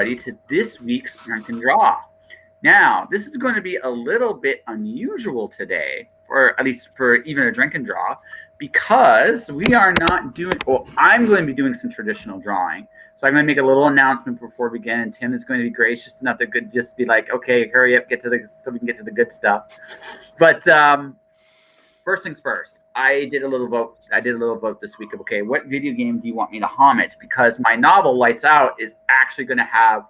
to this week's Drink and Draw. Now, this is going to be a little bit unusual today, or at least for even a Drink and Draw, because we are not doing, well, I'm going to be doing some traditional drawing. So I'm going to make a little announcement before we begin, and Tim is going to be gracious enough to just be like, okay, hurry up, so we can get to the good stuff. But first things first. I did a little vote this week of, okay, what video game do you want me to homage? Because my novel, Lights Out, is actually going to have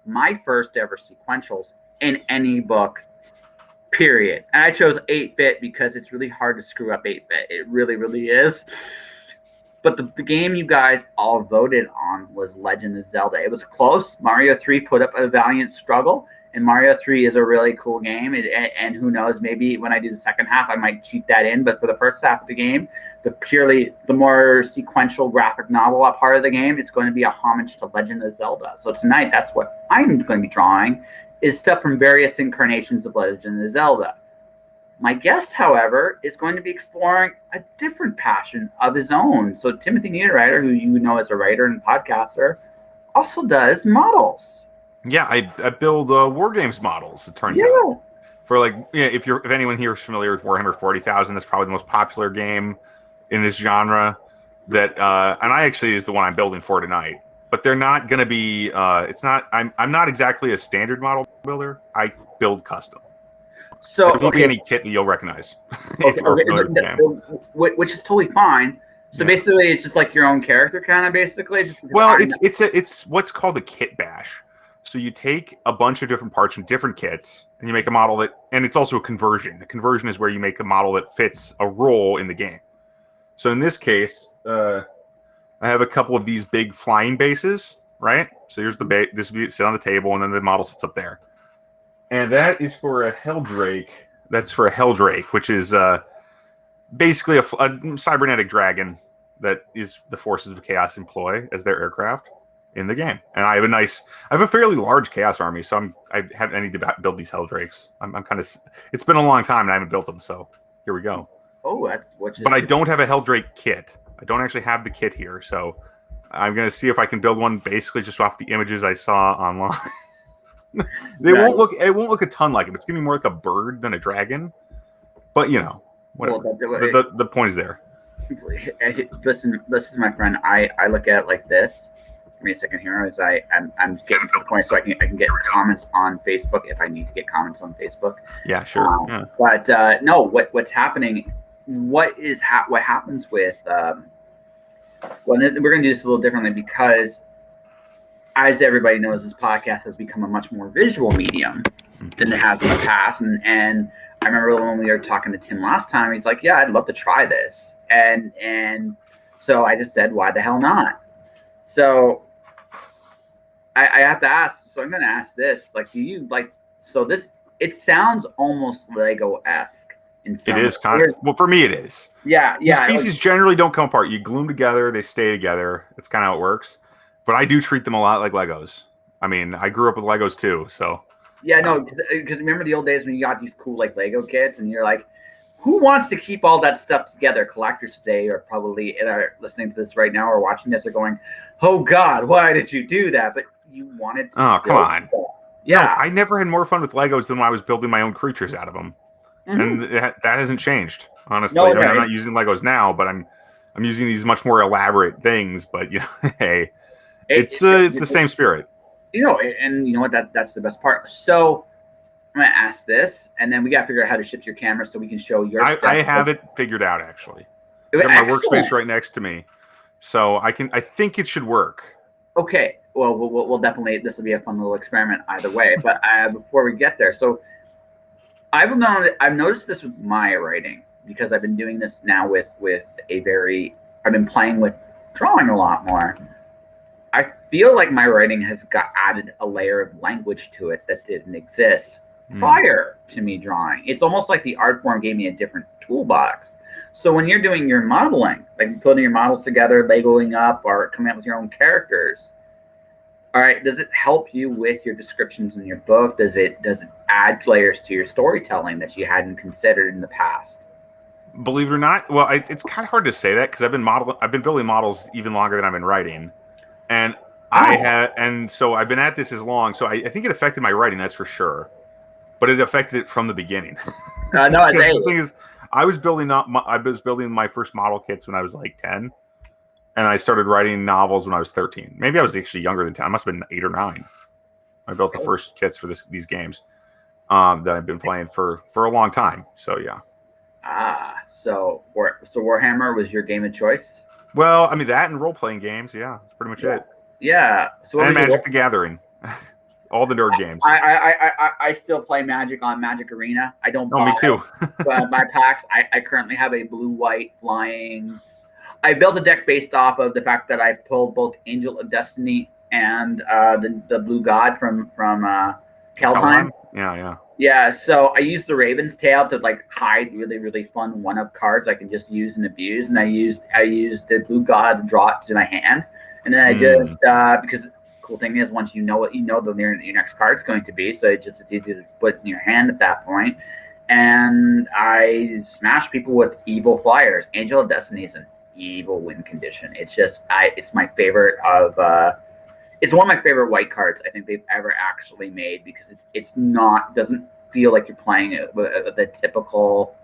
my first ever sequentials in any book, period. And I chose 8-bit because it's really hard to screw up 8-bit. It really, really is. But the game you guys all voted on was Legend of Zelda. It was close. Mario 3 put up a valiant struggle. And Mario 3 is a really cool game, and who knows, maybe when I do the second half, I might cheat that in. But for the first half of the game, the more sequential graphic novel part of the game, it's going to be a homage to Legend of Zelda. So tonight, that's what I'm going to be drawing, is stuff from various incarnations of Legend of Zelda. My guest, however, is going to be exploring a different passion of his own. So Timothy Niederriter, who you know as a writer and podcaster, also does models. Yeah, I build war games models. It turns out, for if anyone here is familiar with Warhammer 40,000, that's probably the most popular game in this genre. That and I actually is the one I'm building for tonight. But they're not going to be. It's not. I'm not exactly a standard model builder. I build custom. So there won't be any kit that you'll recognize. Which is totally fine. So basically, it's just like your own character, kind of basically. It's what's called a kit bash. So you take a bunch of different parts from different kits, and you make a model and it's also a conversion. A conversion is where you make a model that fits a role in the game. So in this case, I have a couple of these big flying bases, right? So here's the base. This would sit on the table, and then the model sits up there. And that is for a Helldrake. That's for a Helldrake, which is basically a cybernetic dragon that is the forces of chaos employ as their aircraft in the game. And I have a fairly large chaos army, so I need to build these Helldrakes. I'm kind of, it's been a long time and I haven't built them, so here we go. Oh, that's what. But I don't have a Helldrake kit. I don't actually have the kit here, so I'm gonna see if I can build one basically just off the images I saw online. It won't look a ton like it. It's gonna be more like a bird than a dragon. But whatever. Well, the point is there. Listen, my friend. I look at it like this. Give me a second here, as I'm getting to the point so I can get comments on Facebook if I need to get comments on Facebook. Yeah, sure. But no, what's happening? What happens with? Well, we're going to do this a little differently because, as everybody knows, this podcast has become a much more visual medium than it has in the past. And I remember when we were talking to Tim last time, he's like, "Yeah, I'd love to try this," and so I just said, "Why the hell not?" So I have to ask. So I'm going to ask this: like, do you like? So this, it sounds almost Lego-esque. It is kind of. Well, for me, it is. Yeah. These pieces generally don't come apart. You glue them together; they stay together. That's kind of how it works. But I do treat them a lot like Legos. I mean, I grew up with Legos too, so. Yeah, no, because remember the old days when you got these cool Lego kits, and you're like, who wants to keep all that stuff together? Collectors today are probably listening to this right now or watching this are going, "Oh God, why did you do that?" But you wanted to. Oh, come on. Stuff. Yeah, no, I never had more fun with Legos than when I was building my own creatures out of them, and that hasn't changed. Honestly, no, I'm not using Legos now, but I'm using these much more elaborate things. But hey, it's the same spirit. And you know what? That's the best part. So I'm gonna ask this, and then we got to figure out how to shift your camera so we can show your stuff. I have it figured out actually. I have my workspace right next to me, so I think it should work. Okay. Well, we'll definitely. This will be a fun little experiment either way. But before we get there, so I've noticed this with my writing because I've been doing this now with I've been playing with drawing a lot more. I feel like my writing has added a layer of language to it that didn't exist prior to me drawing. It's almost like the art form gave me a different toolbox. So when you're doing your modeling, like putting your models together, Legoing up, or coming up with your own characters, all right, does it help you with your descriptions in your book? Does it add layers to your storytelling that you hadn't considered in the past? Believe it or not, well, it's kind of hard to say that because I've been building models even longer than I've been writing. And I Oh, had, and so I've been at this as long. So I think it affected my writing, that's for sure. But it affected it from the beginning. no, it's Because hey, the thing is, I was building my first model kits when I was like 10, and I started writing novels when I was 13. Maybe I was actually younger than 10. I must have been 8 or 9. I built the first kits for these games that I've been playing for a long time. So yeah. so Warhammer was your game of choice? Well, I mean that and role playing games. Yeah, that's pretty much Yeah. it. Yeah. So what And was your Magic the Gathering, all the nerd games. I still play Magic on Magic Arena. I don't Oh, me buy too. my packs. I currently have a blue white flying. I built a deck based off of the fact that I pulled both Angel of Destiny and the Blue God from Keldheim. Kaldheim? Yeah, yeah. Yeah, so I used the Raven's Tail to like hide really really fun one of cards I can just use and abuse, and I used the Blue God to draw it to my hand, and then I just because the cool thing is once you know what you know the your next card's going to be, so it's easy to put in your hand at that point. And I smash people with evil flyers. Angel of Destiny is an evil win condition. It's my favorite of it's one of my favorite white cards I think they've ever actually made because it's not doesn't feel like you're playing the typical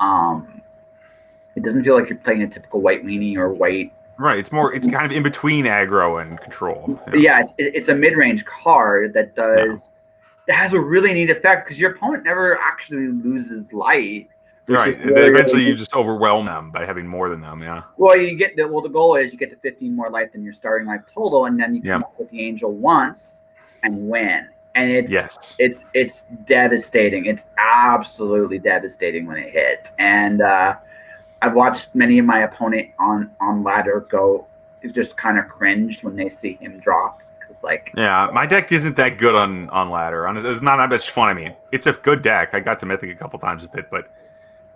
it doesn't feel like you're playing a typical white weenie or white. Right. It's kind of in between aggro and control. Yeah, it's a mid-range card that Yeah. has a really neat effect because your opponent never actually loses light, which is Right. And then really eventually really you just overwhelm them by having more than them. Yeah. well. The goal is you get to 15 more life than your starting life total, and then you Yeah. come up with the angel once and win. And Yes. it's devastating. It's absolutely devastating when it hits. And I've watched many of my opponent on ladder go just kind of cringed when they see him drop. It's like Yeah. My deck isn't that good on ladder. It's not that much fun. I mean, it's a good deck. I got to Mythic a couple times with it, but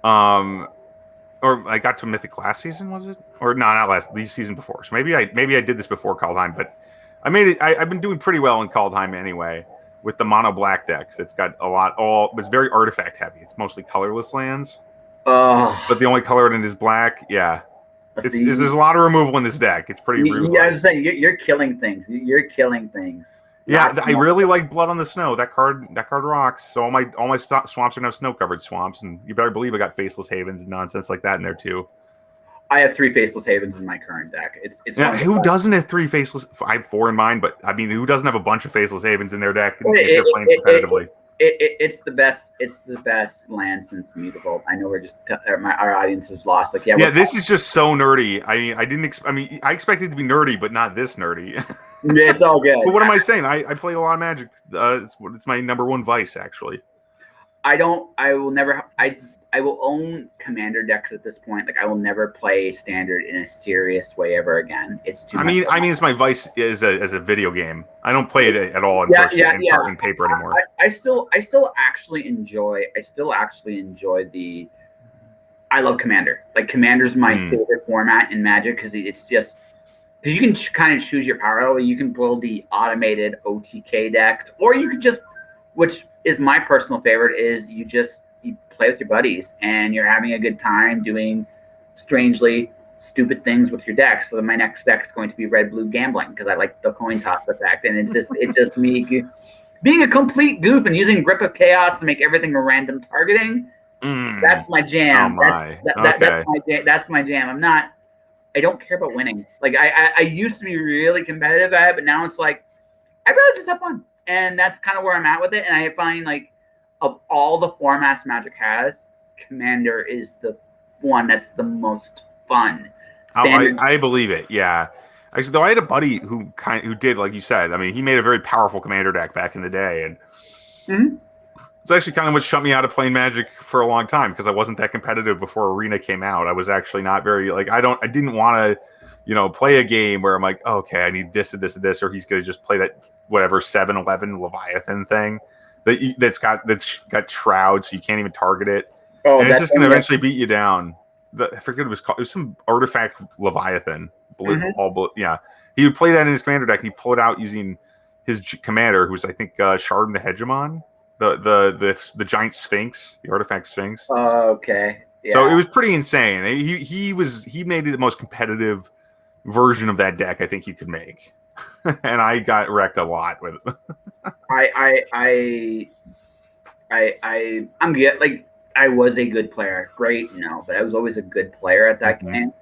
or I got to Mythic last season, was it? Or no, not last. The season before. So maybe I did this before Kaldheim, but I made it. I've been doing pretty well in Kaldheim anyway with the mono black deck. That's got a lot. It's very artifact heavy. It's mostly colorless lands, but the only color in it is black. Yeah, there's a lot of removal in this deck. It's pretty ruthless. Yeah, I was saying you're killing things. You're killing things. Yeah, I really like Blood on the Snow. That card rocks. So all my swamps are now snow covered swamps, and you better believe I got Faceless Havens and nonsense like that in there too. I have 3 Faceless Havens in my current deck. It's yeah, who doesn't have 3 Faceless? I have 4 in mine, but I mean, who doesn't have a bunch of Faceless Havens in their deck if they're playing competitively? It's the best. It's the best land since Mutable. I know we're just our audience is lost. Like yeah, this is just so nerdy. I expected it to be nerdy, but not this nerdy. It's all good. But what am I saying? I played a lot of Magic. It's my number one vice, actually. I will never. I will own commander decks at this point. Like I will never play standard in a serious way ever again. It's too. I mean, it's my vice as a video game. I don't play it at all in person in paper anymore. I still actually enjoy. The. I love Commander. Like Commander's my favorite format in Magic because it's just because you can kind of choose your power. You can build the automated OTK decks, or you could just, which is my personal favorite, is you play with your buddies and you're having a good time doing strangely stupid things with your deck. So my next deck is going to be red blue gambling because I like the coin toss effect, and it's just me being a complete goof and using Grip of Chaos to make everything a random targeting. That's my jam. Oh my. That's my jam. I don't care about winning. Like I used to be really competitive at it, but now it's like I'd rather just have fun, and that's kind of where I'm at with it. And I find like of all the formats Magic has, Commander is the one that's the most fun. I believe it. Yeah. Actually, though, I had a buddy who did, like you said. I mean, he made a very powerful Commander deck back in the day, and it's actually kind of what shut me out of playing Magic for a long time because I wasn't that competitive before Arena came out. I was actually not very I didn't want to, play a game where I'm like, oh, okay, I need this and this and this, or he's going to just play that whatever 7-11 Leviathan thing that's got Shroud, so you can't even target it, and it's just going to eventually beat you down. I forget what it was called. It was some artifact Leviathan. Yeah. He would play that in his commander deck. He pulled it out using his commander, who's I think Shardin the Hegemon, the giant Sphinx, the artifact Sphinx. Okay. Yeah. So it was pretty insane. He made it the most competitive version of that deck I think you could make. and I got wrecked a lot with it. I'm good. Like I was a good player, great, no, but I was always a good player at that Mhm. game.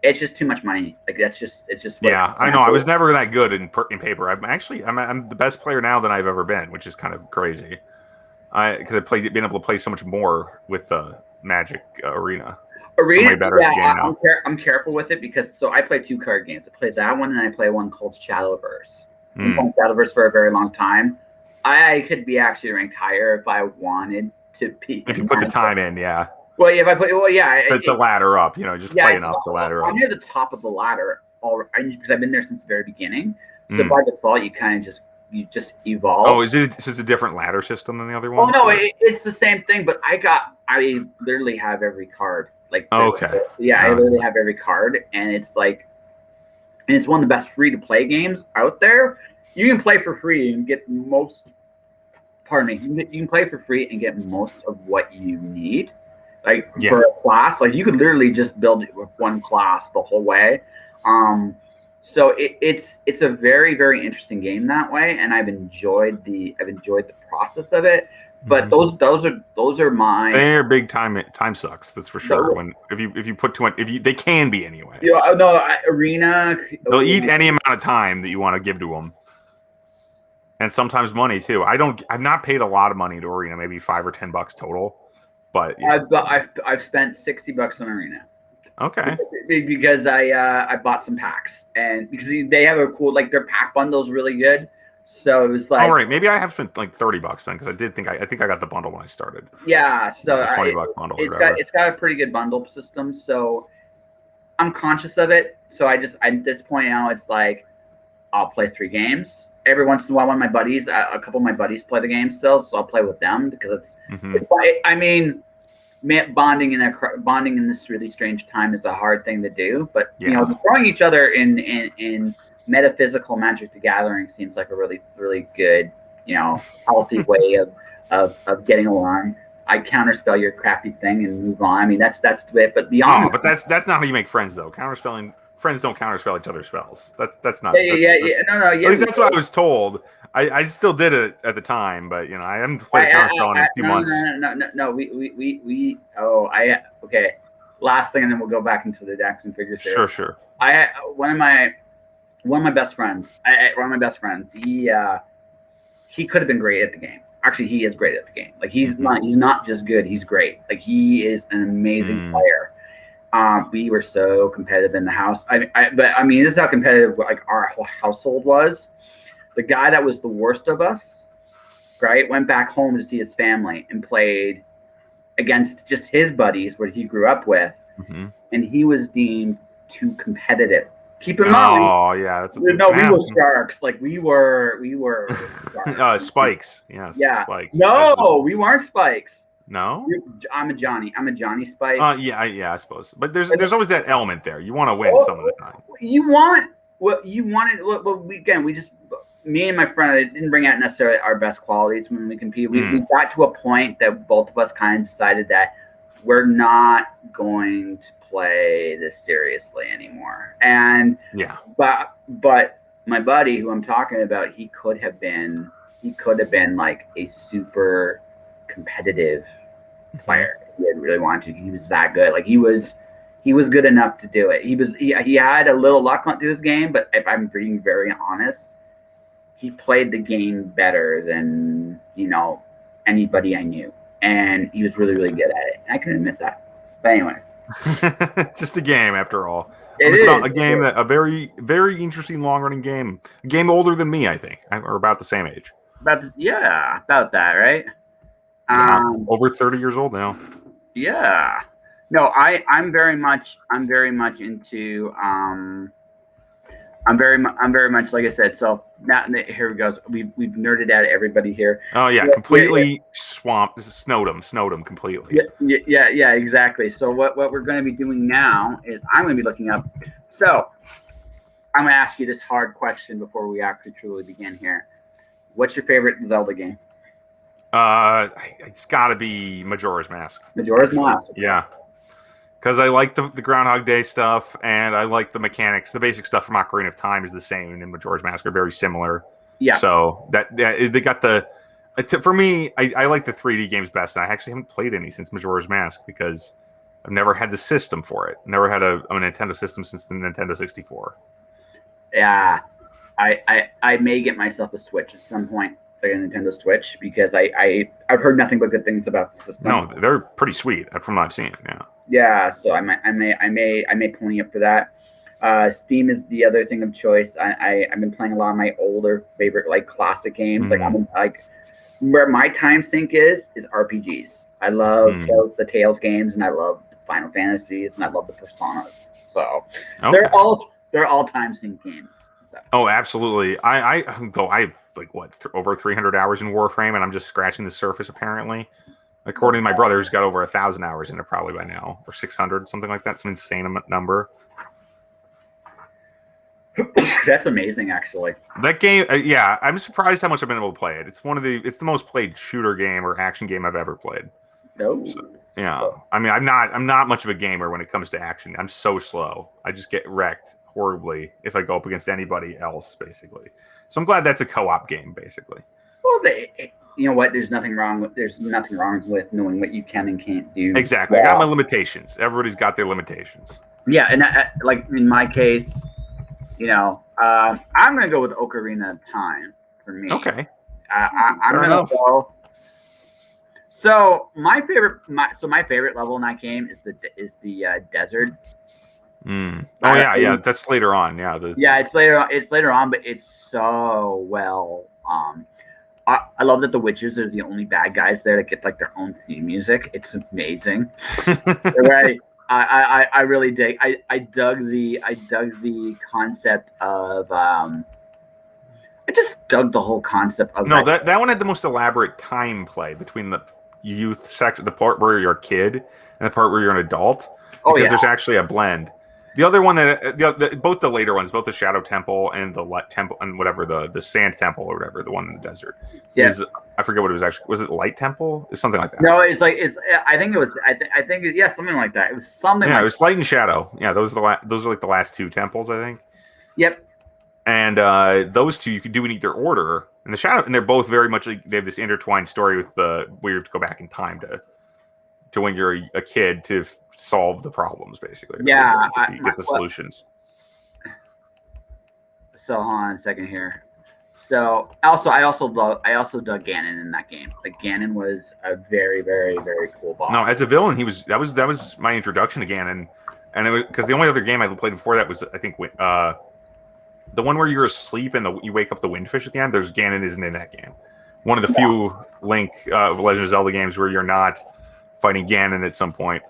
It's just too much money. Like it's just what Yeah, I know. I was never that good in paper. I'm the best player now than I've ever been, which is kind of crazy. Because I played been able to play so much more with Magic Arena. So I'm Arena. way better at Yeah, the game now. I'm careful with it because so I play 2 card games. I play that one and I play one called Shadowverse. I've been playing Shadowverse for a very long time. I could be actually ranked higher if I wanted to be. If you put the time in, yeah. Well, yeah, if I put, well, yeah, But to ladder up, just play enough to ladder up. I'm near the top of the ladder already because I've been there since the very beginning. So Mm. by default, you just evolve. Oh, is it a different ladder system than the other Oh ones? no, it's the same thing. But I literally have every card. Like, Okay. Yeah, I literally have every card, and it's like, and it's one of the best free to play games out there. You can play for free and get most. Pardon me. You can play for free and get most of what you need. Like for a class, like you could literally just build it with one class the whole way. So it's a very, very interesting game that way, and I've enjoyed the process of it. But those are my. They're big time sucks. That's for sure. When if you put too much, they can be anyway. Arena. They'll eat any amount of time that you want to give to them, and sometimes money too. I've not paid a lot of money to Arena, maybe $5 or $10 total. But yeah. I've spent $60 on Arena. Okay. Because I bought some packs, and because they have a cool, like, their pack bundle's really good. So it was like, all right, maybe I have spent like $30 then, because I think I got the bundle when I started. Yeah, so the $20 bundle. It's got a pretty good bundle system. So I'm conscious of it. So at this point now, it's like I'll play 3 games every once in a while. One of my buddies, a couple of my buddies play the game still, so I'll play with them because I mean. Bonding in this really strange time is a hard thing to do, but throwing each other in metaphysical Magic the Gathering seems like a really, really good, healthy way of getting along. I counterspell your crappy thing and move on. I mean, that's it. But beyond, but that's not how you make friends, though. Counterspelling. Friends don't counterspell each other's spells. That's not. No. Yeah, at least that's what I was told. I still did it at the time, but I haven't played counterspell in a few months. No. Okay. Last thing, and then we'll go back into the decks and figures. Sure. One of my best friends. He could have been great at the game. Actually, he is great at the game. Like he's not just good. He's great. Like he is an amazing player. We were so competitive in the house. But I mean, this is how competitive like our whole household was. The guy that was the worst of us, right, went back home to see his family and played against just his buddies, what he grew up with, and he was deemed too competitive. Keep in mind. Oh yeah, we were sharks. Like we were sharks. Spikes. Yes. Yeah. Spikes. No, we weren't spikes. No, I'm a Johnny Spike. Yeah, I suppose. But there's always that element there. You want to win some of the time. You want what you wanted. Me and my friend, I didn't bring out necessarily our best qualities when we compete. We got to a point that both of us kind of decided that we're not going to play this seriously anymore. And but my buddy, who I'm talking about, he could have been like a super competitive player. He had really wanted to. He was that good. Like he was good enough to do it. He had a little luck onto his game, but if I'm being very honest, he played the game better than anybody I knew, and he was really, really good at it. I can admit that. But anyways, it's just a game after all. A very, very interesting long running game. A game older than me, I think, or about the same age. About that, right? Yeah, over 30 years old now. Yeah. No, I'm very much into I'm very much like I said. So now here we go. We've nerded out everybody here. Oh yeah, completely swamped. Snowed them completely. Yeah, exactly. So what we're going to be doing now is I'm going to be looking up. So I'm going to ask you this hard question before we actually truly begin here. What's your favorite Zelda game? It's got to be Majora's Mask. Majora's Mask. Yeah. Because I like the Groundhog Day stuff, and I like the mechanics. The basic stuff from Ocarina of Time is the same, and in Majora's Mask are very similar. Yeah. So they got the. For me, I like the 3D games best, and I actually haven't played any since Majora's Mask because I've never had the system for it. Never had a Nintendo system since the Nintendo 64. Yeah, I may get myself a Switch at some point, like a Nintendo Switch, because I've heard nothing but good things about the system. No, they're pretty sweet from what I've seen. Yeah. Yeah, so I may pony up for that. Steam is the other thing of choice. I've been playing a lot of my older favorite like classic games. Like I'm like where my time sink is RPGs. I love the Tales games, and I love Final Fantasies, and I love the Personas. So they're all time sink games. So. Oh, absolutely. I have like over 300 hours in Warframe, and I'm just scratching the surface apparently. According to my brother, who's got over 1,000 hours in it probably by now, or 600, something like that. Some insane number. That's amazing, actually. That game, yeah, I'm surprised how much I've been able to play it. It's the most played shooter game or action game I've ever played. No. So, yeah, I mean, I'm not much of a gamer when it comes to action. I'm so slow. I just get wrecked horribly if I go up against anybody else, basically. So I'm glad that's a co-op game, basically. Well, you know what? There's nothing wrong with knowing what you can and can't do. Exactly. I got my limitations. Everybody's got their limitations. Yeah, and like in my case, I'm gonna go with Ocarina of Time for me. Okay. I'm gonna go. So my favorite level in that game is the desert. Oh yeah, that's later on. Yeah, it's later on, but it's so well. I love that the witches are the only bad guys there that get like their own theme music. It's amazing. Right. I really dig. I dug the concept of. I just dug the whole concept of. No, that one had the most elaborate time play between the youth section, the part where you're a kid, and the part where you're an adult. Because there's actually a blend. The other one both the later ones, both the Shadow Temple and the Light Temple and whatever the Sand Temple or whatever, the one in the desert. Yeah. I forget what it was actually. Was it Light Temple? It's something like that. No, it's I think it was. I think something like that. It was something. Yeah, it was Light and Shadow. Yeah, those are like the last two temples, I think. Yep. And those two you could do in either order. And the Shadow, and they're both very much like they have this intertwined story with where you have to go back in time to when you're a kid to solve the problems, basically. Yeah, get the solutions. So hold on a second here. So I also dug Ganon in that game. Like Ganon was a very, very, very cool boss. No, as a villain, that was my introduction to Ganon, and it was because the only other game I played before that was I think the one where you're asleep and you wake up the Windfish at the end. There's Ganon isn't in that game. One of the few Link Legend of Zelda games where you're not fighting Ganon at some point.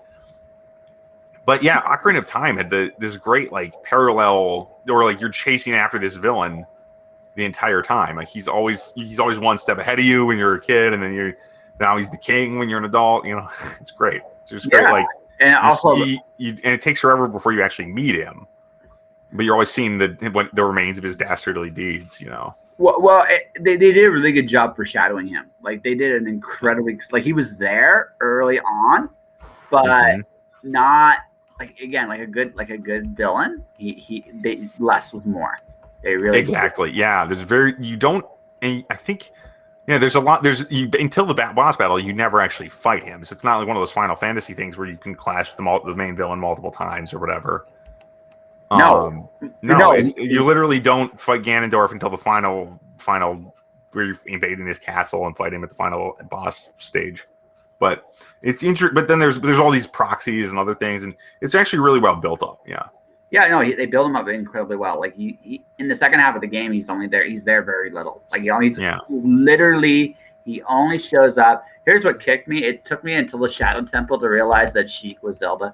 But yeah, Ocarina of Time had this great like parallel, or like you're chasing after this villain the entire time. Like he's always one step ahead of you when you're a kid, and then now he's the king when you're an adult. It's great. It's just great. Like and also and it takes forever before you actually meet him, but you're always seeing the remains of his dastardly deeds. Well, they did a really good job foreshadowing him. Like they did an incredibly he was there early on, but not like a good villain. They less was more. They really exactly. Yeah, I think there's a lot. Until the boss battle, you never actually fight him. So it's not like one of those Final Fantasy things where you can clash the main villain multiple times or whatever. No. You literally don't fight Ganondorf until the final where you're invading his castle and fight him at the final boss stage. But it's interesting. But then there's all these proxies and other things, and it's actually really well built up. Yeah. Yeah, no, they build him up incredibly well. Like he in the second half of the game, he's there very little. Like he only shows up. Here's what kicked me. It took me until the Shadow Temple to realize that Sheik was Zelda.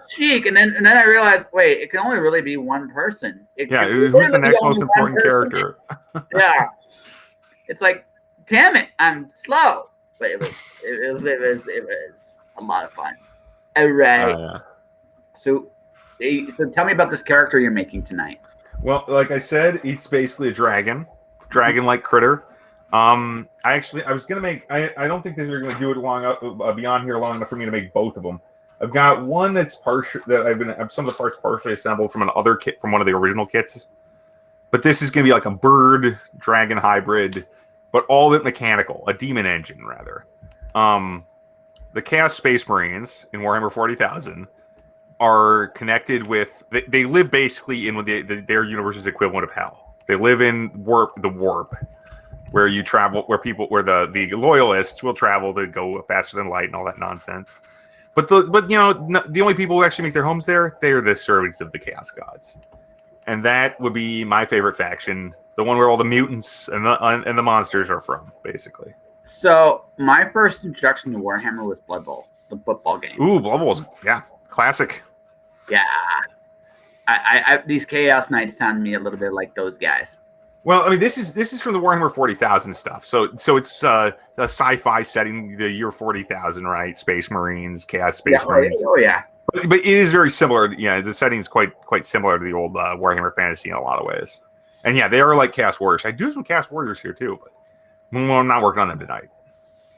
Sheik, and then I realized, wait, it can only really be one person. Who's the next most important character? Yeah, it's like, damn it, I'm slow, but it was a lot of fun. All right. So tell me about this character you're making tonight. Well, like I said, it's basically a dragon-like critter. I was gonna make. I don't think that they're gonna do it beyond here long enough for me to make both of them. I've got one that's partial that some of the parts partially assembled from another kit from one of the original kits. But this is gonna be like a bird dragon hybrid, but all of it mechanical, a demon engine rather. The Chaos Space Marines in Warhammer 40,000 are connected with. They live basically in their universe's equivalent of hell. They live in the warp, where you travel, where the loyalists will travel to go faster than light and all that nonsense. But the only people who actually make their homes there, they are the servants of the Chaos Gods, and that would be my favorite faction, the one where all the mutants and the monsters are from, basically. So my first introduction to Warhammer was Blood Bowl, the football game. Ooh, Blood Bowl's classic. Yeah, I these Chaos Knights sound me a little bit like those guys. Well, I mean, this is from the Warhammer 40,000 stuff. So it's a sci-fi setting, the year 40,000, right? Space Marines, Chaos Space Marines. Oh yeah. But it is very similar. Yeah, the setting is quite similar to the old Warhammer Fantasy in a lot of ways. And yeah, they are like Chaos Warriors. I do have some Chaos Warriors here too, but I'm not working on them tonight.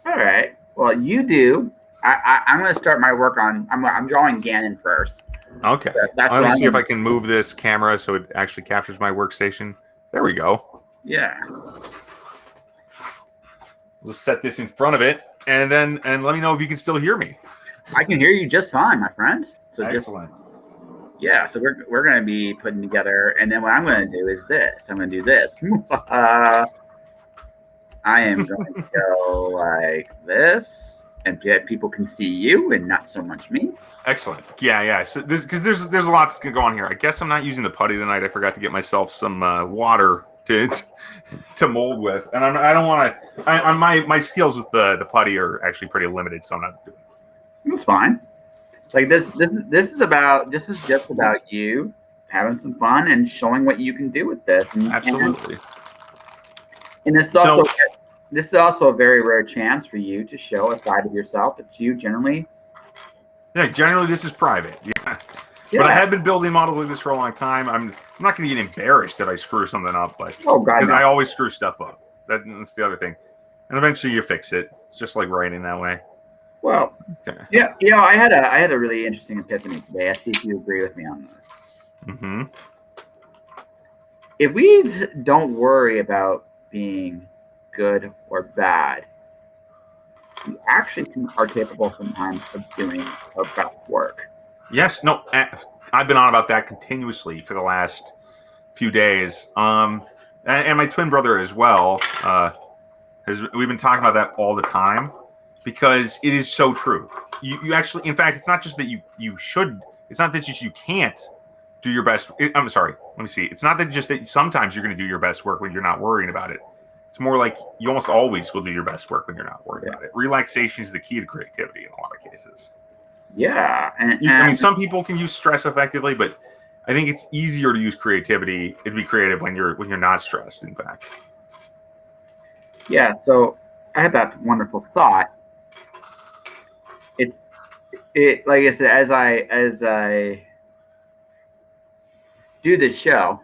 All right. Well, you do. I'm going to start my work on. I'm drawing Ganon first. Okay. Let me see if I can move this camera so it actually captures my workstation. There we go. Yeah. We'll set this in front of it, and let me know if you can still hear me. I can hear you just fine, my friend. So excellent. So we're going to be putting together, and then what I'm going to do is this. I'm going to do this. I am going to go like this, and people can see you and not so much me. Excellent. Yeah. So because there's a lot that's gonna go on here. I guess I'm not using the putty tonight. I forgot to get myself some water to mold with, and I don't want to. My skills with the putty are actually pretty limited, so I'm not doing it. It's fine. Like this is just about you having some fun and showing what you can do with this. Absolutely. And this is also a very rare chance for you to show a side of yourself that you generally. Yeah, generally this is private. Yeah. But I have been building models like this for a long time. I'm not going to get embarrassed if I screw something up, but because I always screw stuff up. That's the other thing. And eventually you fix it. It's just like writing that way. Well, okay. Yeah. I had a really interesting epiphany today. I see if you agree with me on this. Mm-hmm. If we don't worry about being good or bad, we actually are capable sometimes of doing our best work. Yes, no, I've been on about that continuously for the last few days. And my twin brother as well. We've been talking about that all the time because it is so true. You actually, in fact, it's not just that you should. It's not that you can't do your best. I'm sorry. Let me see. It's not that just that sometimes you're going to do your best work when you're not worrying about it. It's more like you almost always will do your best work when you're not worried about it. Relaxation is the key to creativity in a lot of cases. Yeah. I mean, some people can use stress effectively, but I think it's easier to use creativity and be creative when you're not stressed, in fact. Yeah, so I had that wonderful thought. It like I said, as I do this show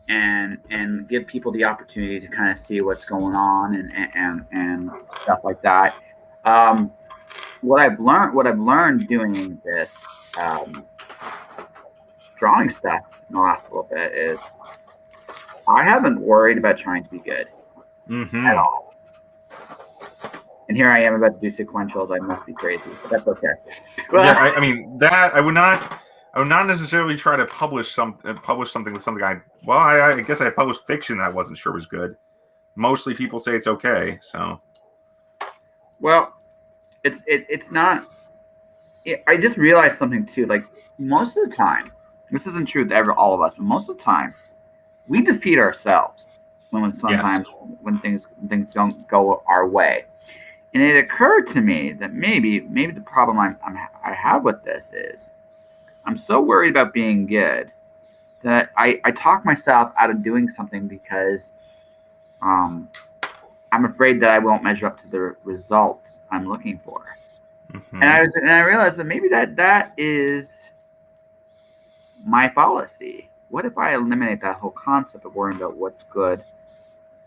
and give people the opportunity to kind of see what's going on and stuff like that. What I've learned doing this drawing stuff in the last little bit is I haven't worried about trying to be good at all. And here I am about to do sequentials. I must be crazy, but that's okay. Yeah, I mean that I would not necessarily try to publish something with something I guess I published fiction that I wasn't sure was good. Mostly people say it's okay, so. Well, it's not. I just realized something too. Like most of the time, this isn't true to all of us, but most of the time, we defeat ourselves when things don't go our way. And it occurred to me that maybe the problem I have with this is I'm so worried about being good that I talk myself out of doing something because I'm afraid that I won't measure up to the results I'm looking for. And I realized that maybe that is my fallacy. What if I eliminate that whole concept of worrying about what's good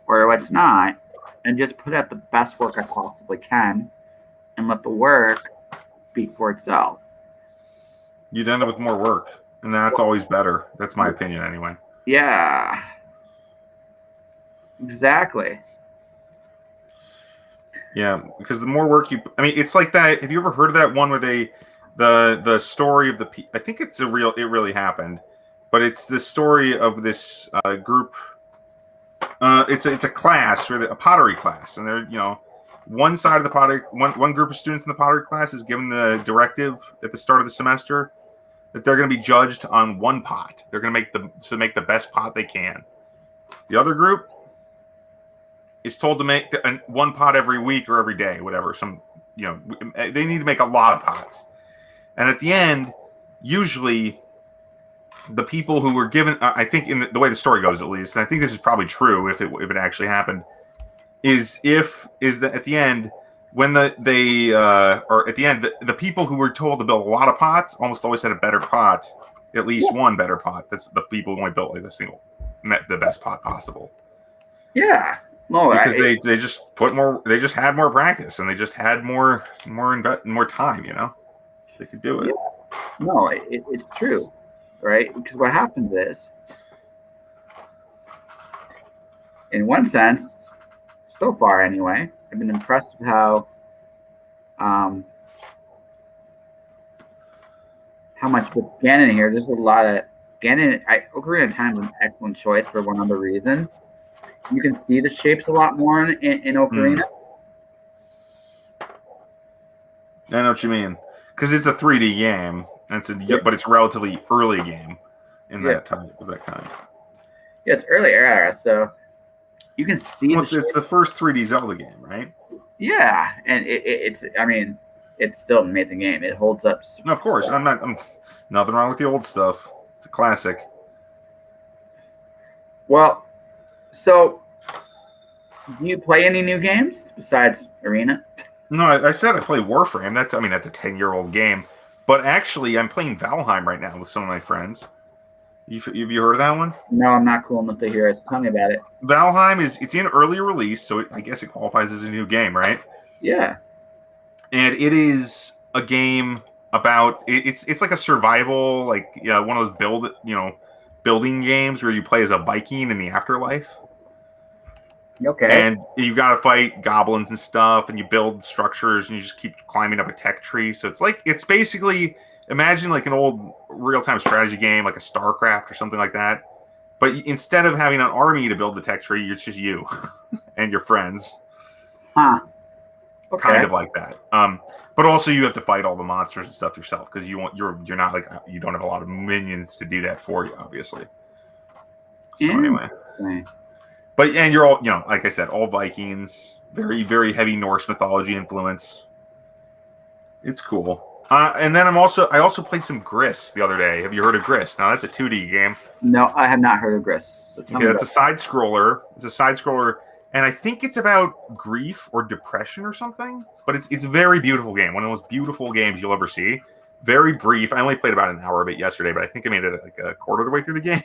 or what's not, and just put out the best work I possibly can and let the work speak for itself. You'd end up with more work, and that's always better. That's my opinion, anyway. Yeah. Exactly. Yeah, because the more work I mean, it's like that. Have you ever heard of that one where the story of I think it really happened, but it's the story of this group. It's a class, a pottery class, and they're one side of the pottery, one group of students in the pottery class is given the directive at the start of the semester that they're going to be judged on one pot. They're going to make the best pot they can. The other group is told to make one pot every week or every day, whatever. They need to make a lot of pots. And at the end, usually the people who were given, I think in the way the story goes at least, and I think this is probably true if it actually happened, is that at the end, when the people who were told to build a lot of pots almost always had a better pot, at least one better pot. That's the people who only built like the best pot possible. Yeah. No, because they just put more. They just had more practice, and they just had more time. They could do it. Yeah. No, it's true, right? Because what happens is, in one sense, so far anyway, I've been impressed with how much with Ganon here. There's a lot of Ganon. Ocarina of Time is an excellent choice for one other reason. You can see the shapes a lot more in Ocarina. I know what you mean, because it's a 3D game, and but it's a relatively early game in that time of that kind. Yeah, it's early era, so you can see. It's the first 3D Zelda game, right? Yeah, and it's. I mean, it's still an amazing game. It holds up. No, of course, I'm nothing wrong with the old stuff. It's a classic. Well. So, do you play any new games besides Arena? No, I said I play Warframe. That's a 10-year-old game. But actually, I'm playing Valheim right now with some of my friends. Have you heard of that one? No, I'm not cool enough to hear it. Tell me about it. Valheim it's in early release, so I guess it qualifies as a new game, right? Yeah. And it is a game about it's like a survival, one of those building games where you play as a Viking in the afterlife. Okay. And you got to fight goblins and stuff, and you build structures, and you just keep climbing up a tech tree. So it's basically, imagine like an old real-time strategy game, like a StarCraft or something like that. But instead of having an army to build the tech tree, it's just you and your friends. Huh. Okay. Kind of like that. But also you have to fight all the monsters and stuff yourself because you're not you don't have a lot of minions to do that for you, obviously. So anyway. But you're all, like I said, all Vikings, very, very heavy Norse mythology influence. It's cool. And then I also played some Gris the other day. Have you heard of Gris? Now that's a 2D game. No, I have not heard of Gris. So okay, it's a side scroller. And I think it's about grief or depression or something. But it's a very beautiful game. One of the most beautiful games you'll ever see. Very brief. I only played about an hour of it yesterday, but I think I made it like a quarter of the way through the game.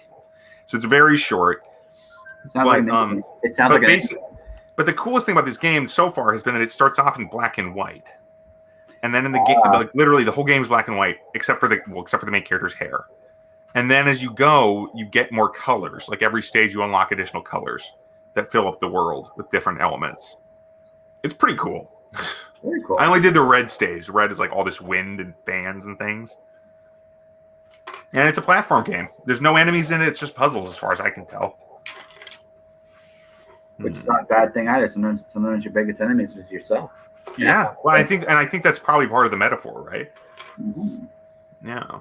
So it's very short. But the coolest thing about this game so far has been that it starts off in black and white, and then in the game, literally the whole game is black and white except for the main character's hair. And then as you go, you get more colors. Like every stage, you unlock additional colors that fill up the world with different elements. It's pretty cool. Very cool. I only did the red stage. The red is like all this wind and bands and things. And it's a platform game. There's no enemies in it. It's just puzzles, as far as I can tell. Which is not a bad thing either. Sometimes your biggest enemy is just yourself. Yeah. Well, I think that's probably part of the metaphor, right? Mm-hmm. Yeah.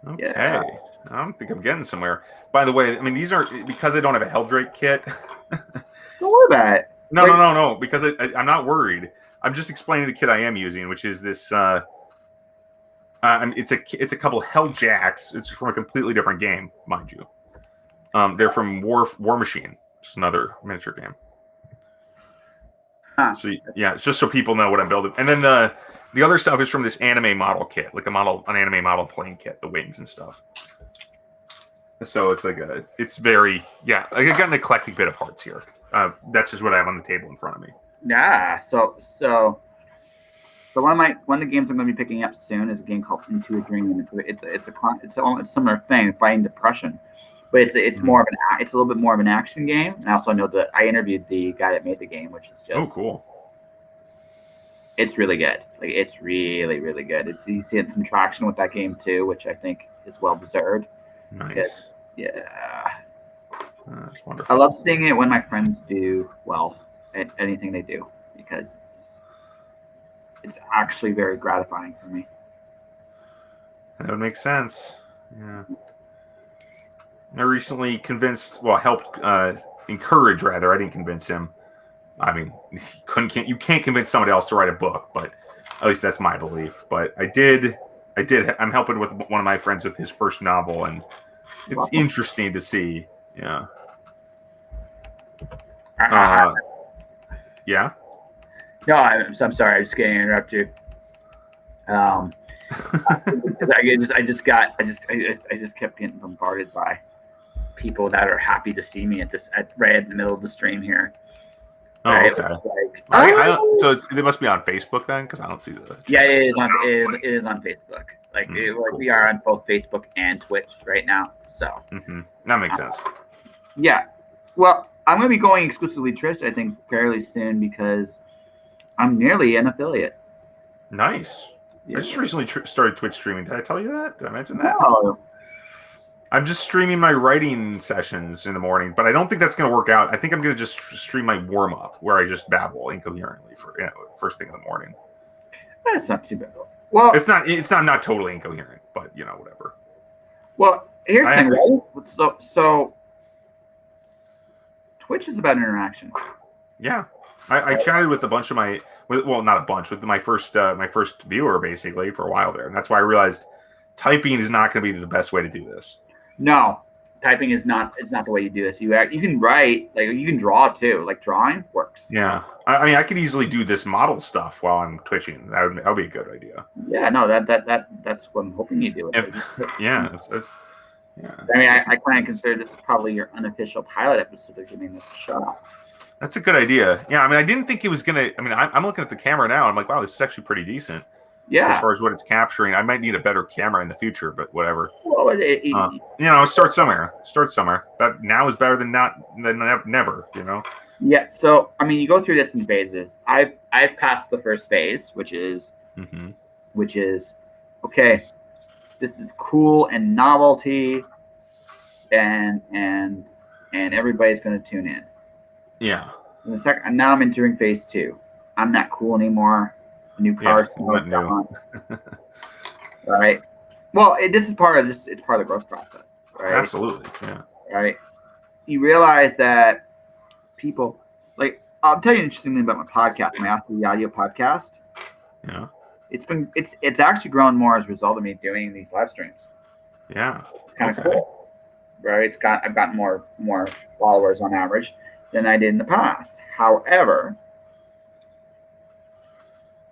Okay. Yeah. I don't think I'm getting somewhere. By the way, I mean these are because I don't have a Helldrake kit. Don't worry about it. No. Because I'm not worried. I'm just explaining the kit I am using, which is this. It's a couple Helljacks. It's from a completely different game, mind you. They're from War Machine, just another miniature game. Huh. So yeah, it's just so people know what I'm building. And then the other stuff is from this anime model kit, like an anime model plane kit, the wings and stuff. So it's like it's very I got an eclectic bit of parts here. that's just what I have on the table in front of me. Yeah. So one of the games I'm going to be picking up soon is a game called Into a Dream. It's a similar thing, fighting depression, but it's more of it's a little bit more of an action game. And I also know that I interviewed the guy that made the game, which is just cool. It's really good. Like it's really really good. He's seeing some traction with that game too, which I think is well deserved. Nice. Yeah. That's wonderful. I love seeing it when my friends do well at anything they do because it's actually very gratifying for me. That would make sense. Yeah. I recently helped encourage rather. I didn't convince him. I mean, you can't convince somebody else to write a book, but at least that's my belief. But I did. I'm helping with one of my friends with his first novel, and it's interesting to see. Yeah. Yeah. No, I'm sorry. I'm just getting interrupted. I just kept getting bombarded by people that are happy to see me right in the middle of the stream here. Oh, right? okay. So it must be on Facebook then, because I don't see the. Chats. Yeah, it is on Facebook. Cool. We are on both Facebook and Twitch right now. So that makes sense. Yeah. Well, I'm going to be going exclusively Twitch, I think, fairly soon because I'm nearly an affiliate. Nice. Yeah. I just recently started Twitch streaming. Did I tell you that? Did I mention that? No. I'm just streaming my writing sessions in the morning, but I don't think that's going to work out. I think I'm going to just stream my warm-up where I just babble incoherently for first thing in the morning. That's not too bad. Well, it's not totally incoherent, but whatever. Well, here's the thing, right? So Twitch is about interaction. Yeah. I chatted with a bunch of not a bunch, with my first viewer basically for a while there, and that's why I realized typing is not going to be the best way to do this. No, typing is not. It's not the way you do this. You can write, you can draw too. Like drawing works. Yeah, I mean, I could easily do this model stuff while I'm twitching. That would be a good idea. Yeah, no, that's what I'm hoping you do. Yeah. I mean, I kind of consider this probably your unofficial pilot episode of giving this a shot. That's a good idea. Yeah, I mean, I didn't think it was gonna. I mean, I'm looking at the camera now. I'm like, wow, this is actually pretty decent. Yeah. As far as what it's capturing, I might need a better camera in the future, but whatever. Well, start somewhere. That now is better than never. Yeah. So I mean, you go through this in phases. I've passed the first phase, which is okay. This is cool and novelty, and everybody's going to tune in. Yeah. And now I'm entering phase 2. I'm not cool anymore. New cars. New. Right. Well, this is part of this. It's part of the growth process. Right. Absolutely. Yeah. Right. You realize that people I'll tell you an interesting thing about my podcast, my After the Audio podcast. Yeah. It's actually grown more as a result of me doing these live streams. Yeah. It's kind of cool. Right. I've gotten more followers on average than I did in the past. However,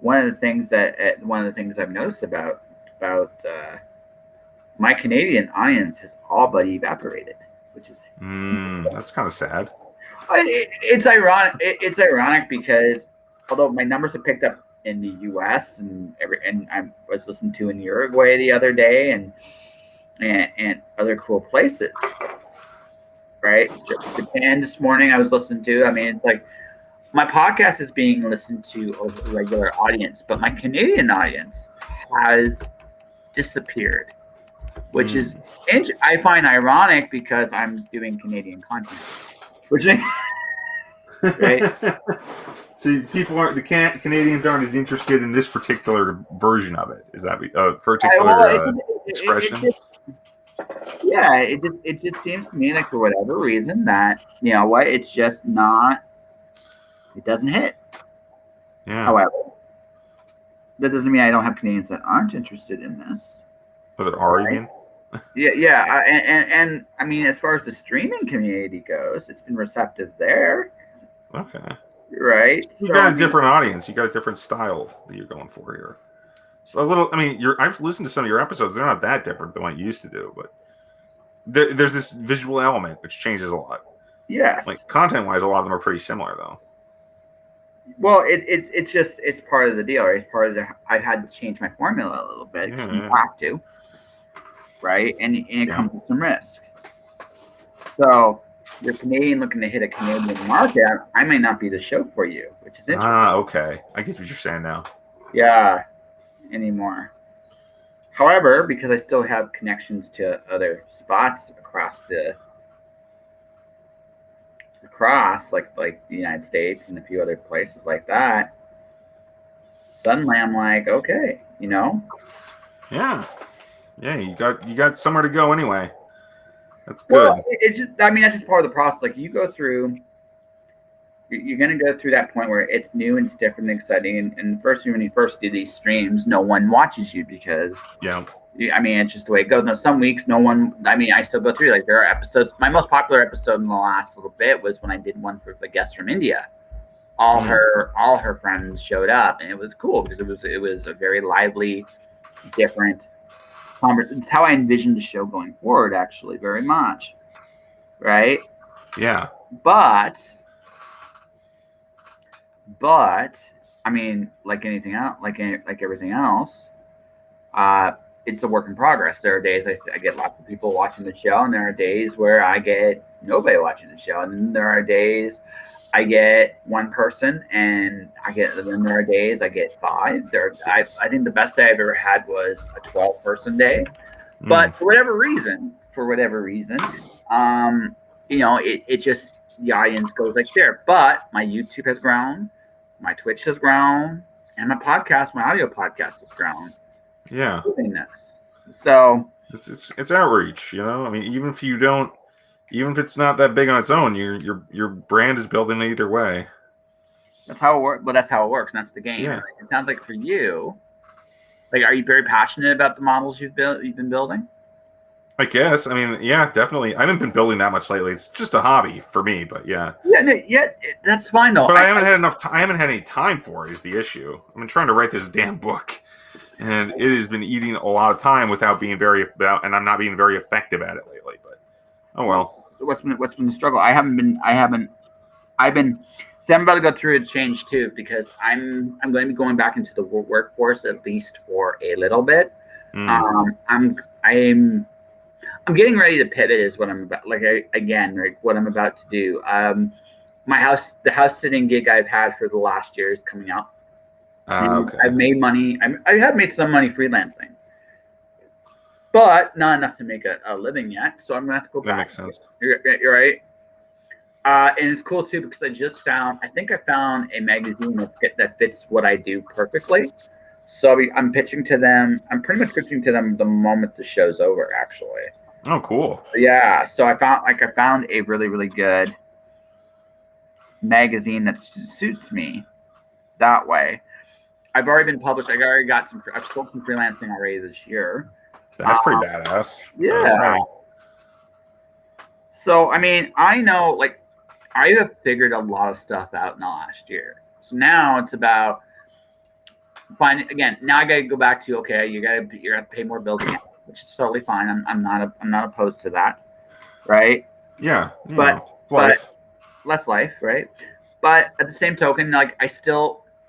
one of the things I've noticed about my Canadian audience has all but evaporated, which is that's kind of sad. It's ironic. It's ironic because although my numbers have picked up in the U.S. and I was listened to in Uruguay the other day and other cool places, right? Japan this morning I was listening to. I mean, it's like my podcast is being listened to over a regular audience, but my Canadian audience has disappeared, which is I find ironic because I'm doing Canadian content, which is right. So Canadians aren't as interested in this particular version of it. Is that particular expression? It just seems to me like for whatever reason that it's just not. It doesn't hit. Yeah. However, that doesn't mean I don't have Canadians that aren't interested in this. But that are, you mean? Yeah. And I mean, as far as the streaming community goes, it's been receptive there. Okay. Right. You got a different audience. You got a different style that you're going for here. So a little. I mean, I've listened to some of your episodes. They're not that different than what you used to do, but there's this visual element which changes a lot. Yes. Like content-wise, a lot of them are pretty similar though. Well, it's part of the deal, right? It's part of the. I've had to change my formula a little bit. Yeah, You yeah. have to, right? And it Yeah. comes with some risk. So, you're Canadian looking to hit a Canadian market. I may not be the show for you, which is interesting. Okay. I get what you're saying now. Yeah, anymore. However, because I still have connections to other spots across like the United States and a few other places like that, suddenly I'm like, okay, you know. Yeah. Yeah, you got somewhere to go anyway. That's good. Well, it's just, I mean, that's just part of the process. Like you go through, you're going to go through that point where it's new and it's different and exciting. And first, when you first do these streams, no one watches you because, Yeah. I mean, it's just the way it goes. No, some weeks, no one. I mean, I still go through. Like there are episodes. My most popular episode in the last little bit was when I did one for the guest from India. All her friends showed up, and it was cool because it was a very lively, different conversation. It's how I envisioned the show going forward, actually, very much. Right? Yeah. But I mean, like anything else, like everything else, it's a work in progress. There are days I get lots of people watching the show, and there are days where I get nobody watching the show, and then there are days I get one person, and then there are days I get 5. I think the best day I've ever had was a 12-person day, but for whatever reason, you know, it just the audience goes like there. But my YouTube has grown, my Twitch has grown, and my audio podcast has grown. Yeah. So it's outreach, you know. I mean, even if it's not that big on its own, your brand is building either way. That's how it works. But that's how it works, and that's the game. Yeah. Right? It sounds like for you, like, are you very passionate about the models you've been building? I guess. I mean, yeah, definitely. I haven't been building that much lately. It's just a hobby for me, but yeah. Yeah, that's fine though. But I haven't had enough. I haven't had any time for it. Is the issue? I've been trying to write this damn book, and it has been eating a lot of time without being and I'm not being very effective at it lately. But oh well. So what's been the struggle? I've been. See, I'm about to go through a change too because I'm going to be going back into the workforce at least for a little bit. I'm getting ready to pivot is what I'm about. What I'm about to do. The house sitting gig I've had for the last year is coming out. Okay. I've made money. I have made some money freelancing, but not enough to make a living yet. So I'm gonna have to go back. That makes sense. You're right. And it's cool too because I think I found a magazine that fits what I do perfectly. So I'm pitching to them. I'm pretty much pitching to them the moment the show's over, actually. Oh, cool. Yeah. So I found a really, really good magazine that suits me that way. I've already been published. I've sold some freelancing already this year. That's pretty badass. Yeah. So, I mean, I know, like, I have figured a lot of stuff out in the last year. So now it's about finding, again, now I got to go back to, okay, you're going to pay more bills again, which is totally fine. I'm not opposed to that. Right. Yeah. But less life. Right. But at the same token, like,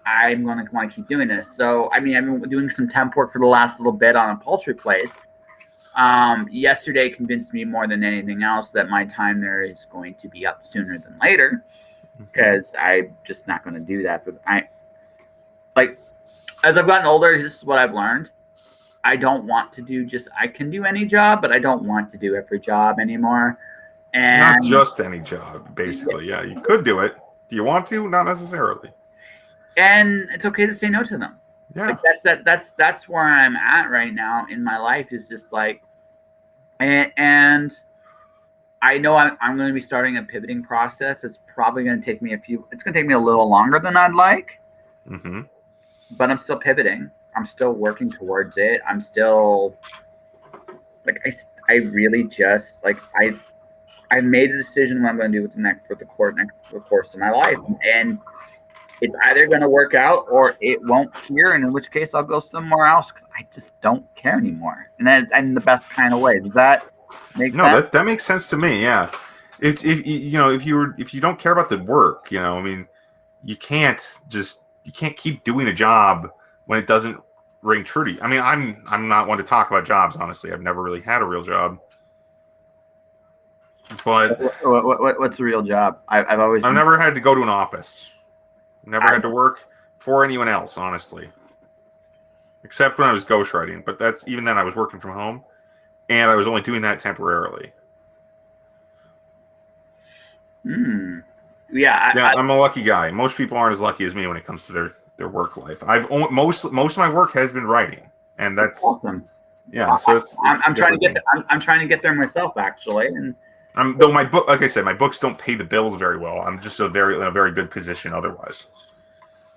I'm going to want to keep doing this. So, I mean, I've been doing some temp work for the last little bit on a poultry place. Yesterday convinced me more than anything else that my time there is going to be up sooner than later because I'm just not going to do that. But as I've gotten older, this is what I've learned. I don't want to I can do any job, but I don't want to do every job anymore. And not just any job, basically. Yeah, you could do it. Do you want to? Not necessarily. And it's okay to say no to them. Yeah. Like that's where I'm at right now in my life is just like, and I know I'm going to be starting a pivoting process. It's probably going to take me it's going to take me a little longer than I'd like, but I'm still pivoting. I'm still working towards it. I'm still like, I really just like, I made a decision what I'm going to do with the course of my life. And it's either going to work out or it won't here, and in which case I'll go somewhere else because I just don't care anymore. And that's in the best kind of way. Does that make sense? That makes sense to me, yeah. It's if if you don't care about the work, I mean, you can't keep doing a job when it doesn't ring true to you. I mean, I'm not one to talk about jobs. Honestly, I've never really had a real job, but What's the real job? I've always I've been. never had to go to an office. Never I, had to work for anyone else, honestly, except when I was ghostwriting. But that's even then I was working from home, and I was only doing that temporarily. Yeah, Yeah, I'm a lucky guy. Most people aren't as lucky as me when it comes to their work life. Most of my work has been writing, and that's awesome. yeah. So it's I'm trying to get different. there. I'm trying to get there myself, actually. And Though my book, like I said, my books don't pay the bills very well. I'm just in a very good position otherwise.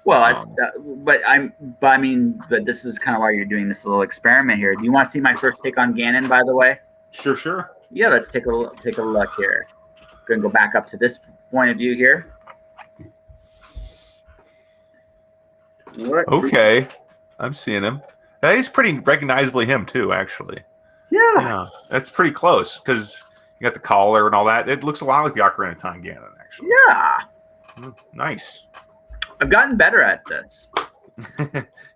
well, it's but I mean, but this is kind of why you're doing this little experiment here. Do you want to see my first take on Ganon, by the way? Sure. Yeah, let's take a look here. Going to go back up to this point of view here. Okay, I'm seeing him. That is pretty recognizably him too, actually. Yeah, that's pretty close because you got the collar and all that. It looks a lot like the Ocarina of Time Ganon, actually. yeah. Nice. I've gotten better at this.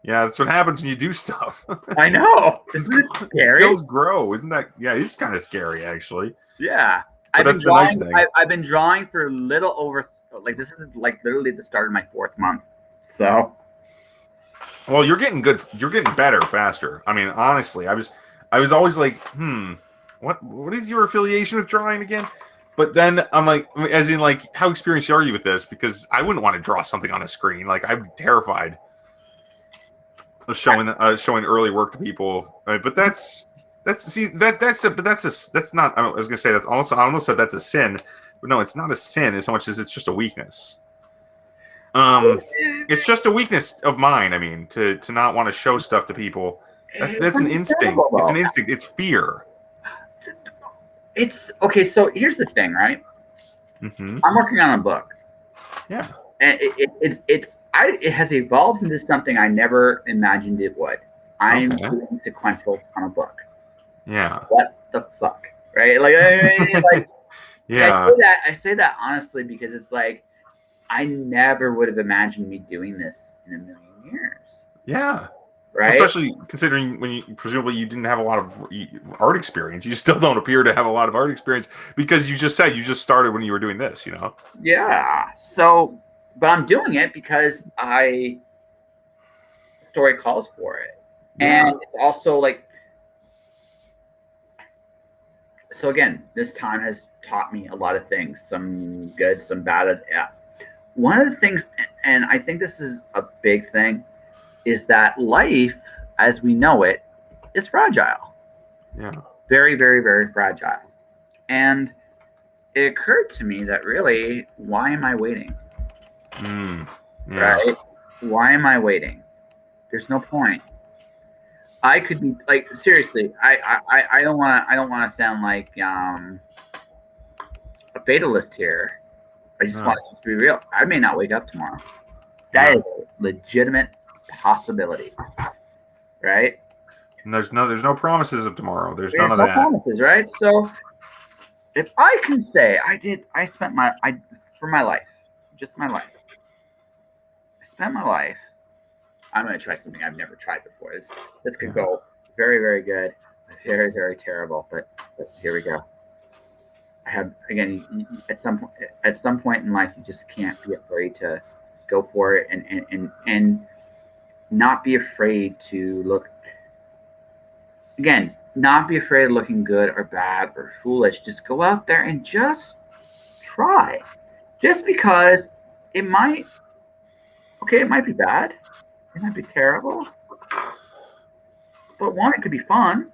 Yeah, that's what happens when you do stuff. I know. Isn't it scary? Skills grow, isn't that? Yeah, it's kind of scary, actually. Yeah. But that's the nice thing. I've been drawing for a little over, like, this is like literally the start of my 4th month. So. Well, you're getting good. You're getting better faster. I mean, honestly, I was always like, what is your affiliation with drawing again? But then I'm like, as in, like, how experienced are you with this? Because I wouldn't want to draw something on a screen. Like, I'm terrified of showing early work to people. But that's not. I was gonna say that's also. I almost said that's a sin, but no, it's not a sin as much as it's just a weakness. It's just a weakness of mine. I mean, to not want to show stuff to people. That's an instinct. It's an instinct. It's fear. It's okay. So here's the thing, right? Mm-hmm. I'm working on a book. Yeah. And it has evolved into something I never imagined it would. I'm doing sequentials on a book. Yeah. What the fuck, right? Like, yeah. I say that honestly because it's like I never would have imagined me doing this in a million years. Yeah. Right. Especially considering when presumably you didn't have a lot of art experience. You still don't appear to have a lot of art experience because you just said you just started when you were doing this, Yeah. So, but I'm doing it because story calls for it. Yeah. And it's also like, so again, this time has taught me a lot of things, some good, some bad. Yeah. One of the things, and I think this is a big thing, is that life, as we know it, is fragile. Yeah. Very, very, very fragile. And it occurred to me that really, why am I waiting? Yeah. Right? Why am I waiting? There's no point. I could be like, seriously, I don't want to sound like a fatalist here. I just want it to be real. I may not wake up tomorrow. That is a legitimate possibility, right? And there's no promises of tomorrow. There's none of that. Promises, right? So if I can say I spent my life, I spent my life. I'm going to try something I've never tried before. This could go very, very good, very, very terrible. But here we go. I have, again, at some point in life, you just can't be afraid to go for it and not be afraid to look. Again, not be afraid of looking good or bad or foolish. Just go out there and just try. Just because it might be bad. It might be terrible. But one, it could be fun.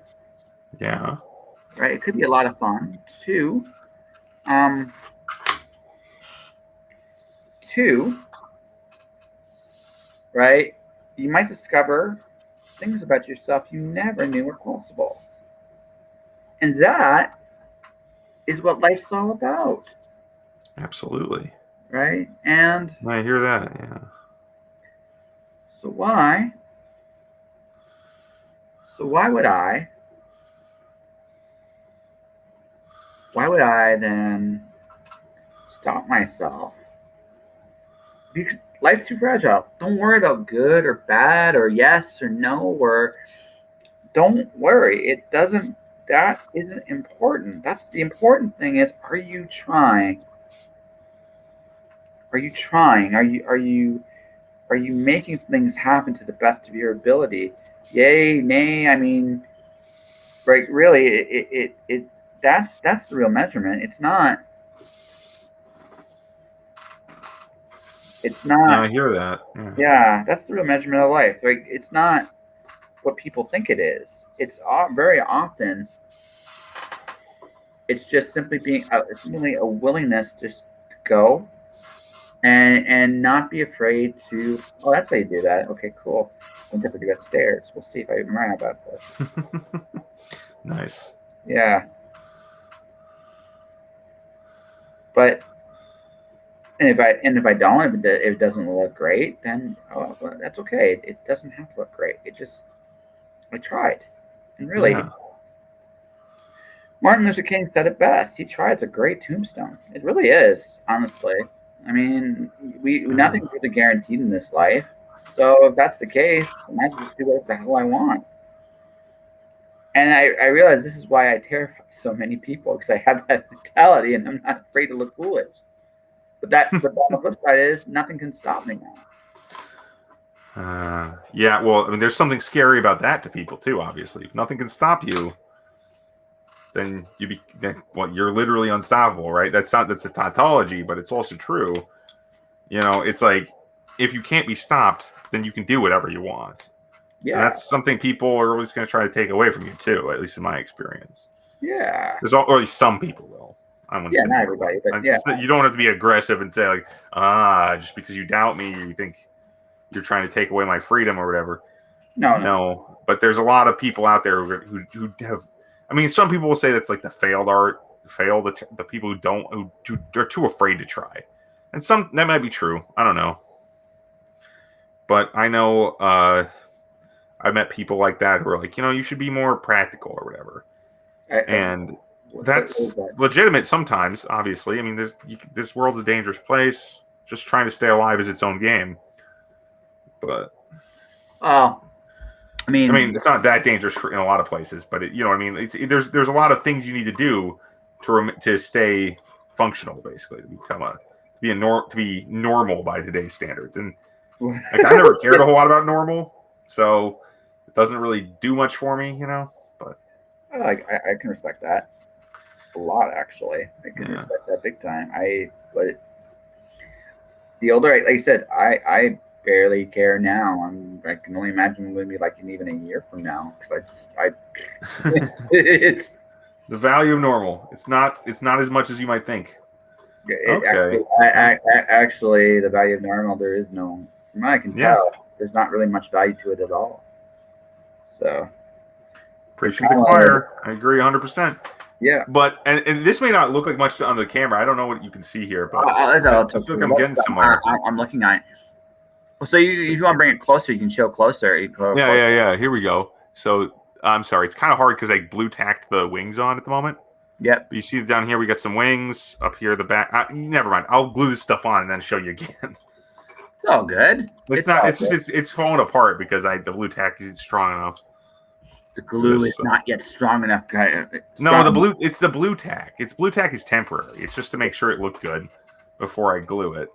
Yeah. Right? It could be a lot of fun. Two, right? You might discover things about yourself you never knew were possible. And that is what life's all about. Absolutely. Right? And I hear that, yeah. So why would I then stop myself because life's too fragile. Don't worry about good or bad or yes or no or don't worry. It doesn't. That isn't important. That's the important thing. Is are you trying? Are you trying? Are you making things happen to the best of your ability? Yay, nay. I mean, right? Really, that's the real measurement. It's not. It's Yeah, not. I hear that. Yeah, that's the real measurement of life. Like, it's not what people think it is. It's very often. It's just simply being simply a willingness just to go and not be afraid to. Oh, that's how you do that. Okay, cool. I'll have to go upstairs. We'll see if I even right about this. Nice. Yeah, but and if I don't, if it doesn't look great, then well, that's okay. It doesn't have to look great. It just I tried, and really, Yeah. Martin Luther King said it best. He tried. It's a great tombstone. It really is, honestly. I mean, nothing's really guaranteed in this life. So if that's the case, then I can just do whatever the hell I want. And I realize this is why I terrify so many people because I have that mentality and I'm not afraid to look foolish. But the flip side is nothing can stop me now. Yeah, well, I mean, there's something scary about that to people too. Obviously, if nothing can stop you, then you're literally unstoppable, right? That's a tautology, but it's also true. You know, it's like if you can't be stopped, then you can do whatever you want. Yeah, and that's something people are always going to try to take away from you too. At least in my experience. Yeah, there's or at least some people will. I wouldn't say not everybody, but yeah, you don't have to be aggressive and say like, just because you doubt me, you think you're trying to take away my freedom or whatever. No. But there's a lot of people out there who have. I mean, some people will say that's like the the people who are too afraid to try, and some that might be true. I don't know, but I know I met people like that who are like, you should be more practical or whatever, and that's legitimate sometimes. Obviously, I mean, this world's a dangerous place. Just trying to stay alive is its own game, but I mean, it's not that dangerous in a lot of places, but I mean, there's a lot of things you need to do to stay functional, basically, to be normal by today's standards. And like, I never cared a whole lot about normal, so it doesn't really do much for me, But I can respect that a lot, actually. I can respect that big time. But the older, like I said, I barely care now. I can only imagine what it'll be like even a year from now. Because it's the value of normal. It's not as much as you might think. Okay. Actually, the value of normal, there is no. From what I can tell, there's not really much value to it at all. So, preaching to the choir. I agree 100%. Yeah, but and this may not look like much on the camera. I don't know what you can see here, but I feel like I'm getting somewhere. I'm looking at it. Well, so if you want to bring it closer, you can show closer. Yeah. Here we go. So I'm sorry, it's kind of hard because I blue tacked the wings on at the moment. Yep. But you see down here, we got some wings up here. The back. Never mind. I'll glue this stuff on and then show you again. It's all good. It's falling apart because the blue tack isn't strong enough. The glue is not yet strong enough. It's the blue tack. Blue tack is temporary. It's just to make sure it looked good before I glue it.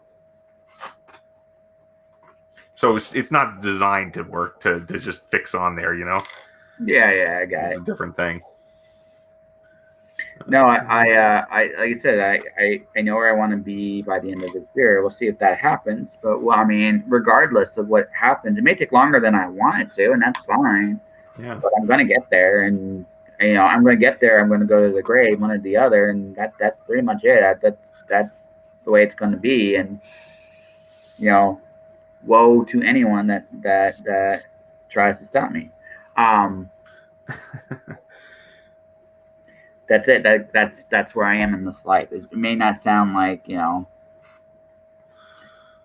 So it's not designed to work to just fix on there, Yeah, I got it. It's a different thing. No, I like I said, I know where I want to be by the end of this year. We'll see if that happens. But I mean, regardless of what happens, it may take longer than I want it to, and that's fine. Yeah. But I'm going to get there, and I'm going to get there. I'm going to go to the grave, one or the other, and that's pretty much it. That's the way it's going to be, and woe to anyone that tries to stop me. That's it. That's where I am in this life. It may not sound like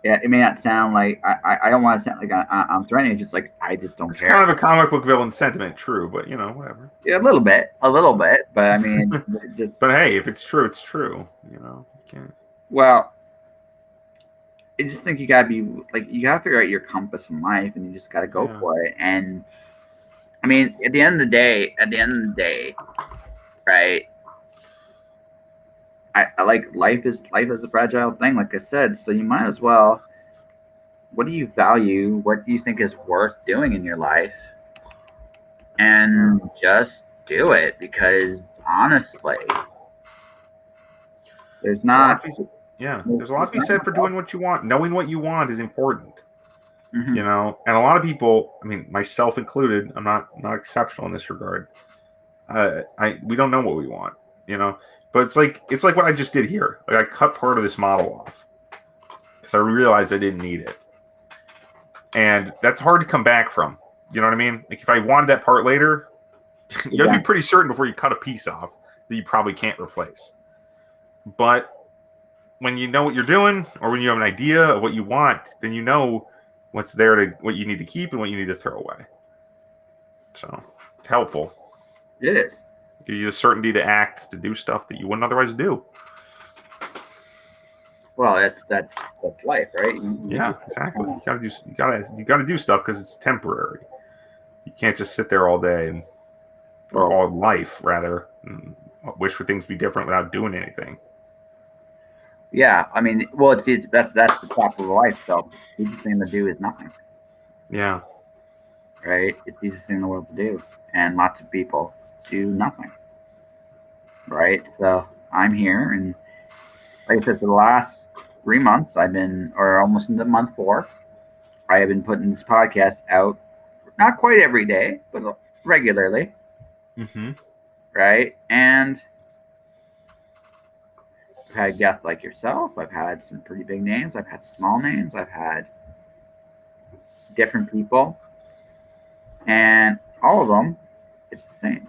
it may not sound like I don't want to sound like I'm threatening. It's just like I just don't care. It's kind of a comic book villain sentiment, true, but whatever. Yeah, a little bit. But I mean, just. But hey, if it's true, it's true. You can't. Well, I just think you gotta be like you gotta figure out your compass in life, and you just gotta go Yeah. for it. And I mean, at the end of the day, right? I like life is a fragile thing, like I said. So you might as well. What do you value? What do you think is worth doing in your life? And just do it because honestly, there's not. There's a lot to be said for doing what you want. Knowing what you want is important. Mhm. You know, and a lot of people, I mean, myself included, I'm not exceptional in this regard. We don't know what we want, you know. But it's like what I just did here. Like I cut part of this model off because I realized I didn't need it, and that's hard to come back from. You know what I mean? Like if I wanted that part later, you have to be pretty certain before you cut a piece off that you probably can't replace. But when you know what you're doing, or when you have an idea of what you want, then you know what's there to what you need to keep and what you need to throw away. So it's helpful. It is. It gives you the certainty to act, to do stuff that you wouldn't otherwise do. Well, that's life, right? Yeah, exactly. You gotta do stuff because it's temporary. You can't just sit there all day or all life rather, and wish for things to be different without doing anything. Yeah, I mean, well, that's the top of life. So the easiest thing to do is nothing. Yeah. Right? It's the easiest thing in the world to do, and lots of people do nothing. Right? So I'm here, and like I said, for the last 3 months, or almost into month 4, I have been putting this podcast out, not quite every day, but regularly. Mm-hmm. Right? And I've had guests like yourself. I've had some pretty big names. I've had small names. I've had different people. And all of them, it's the same.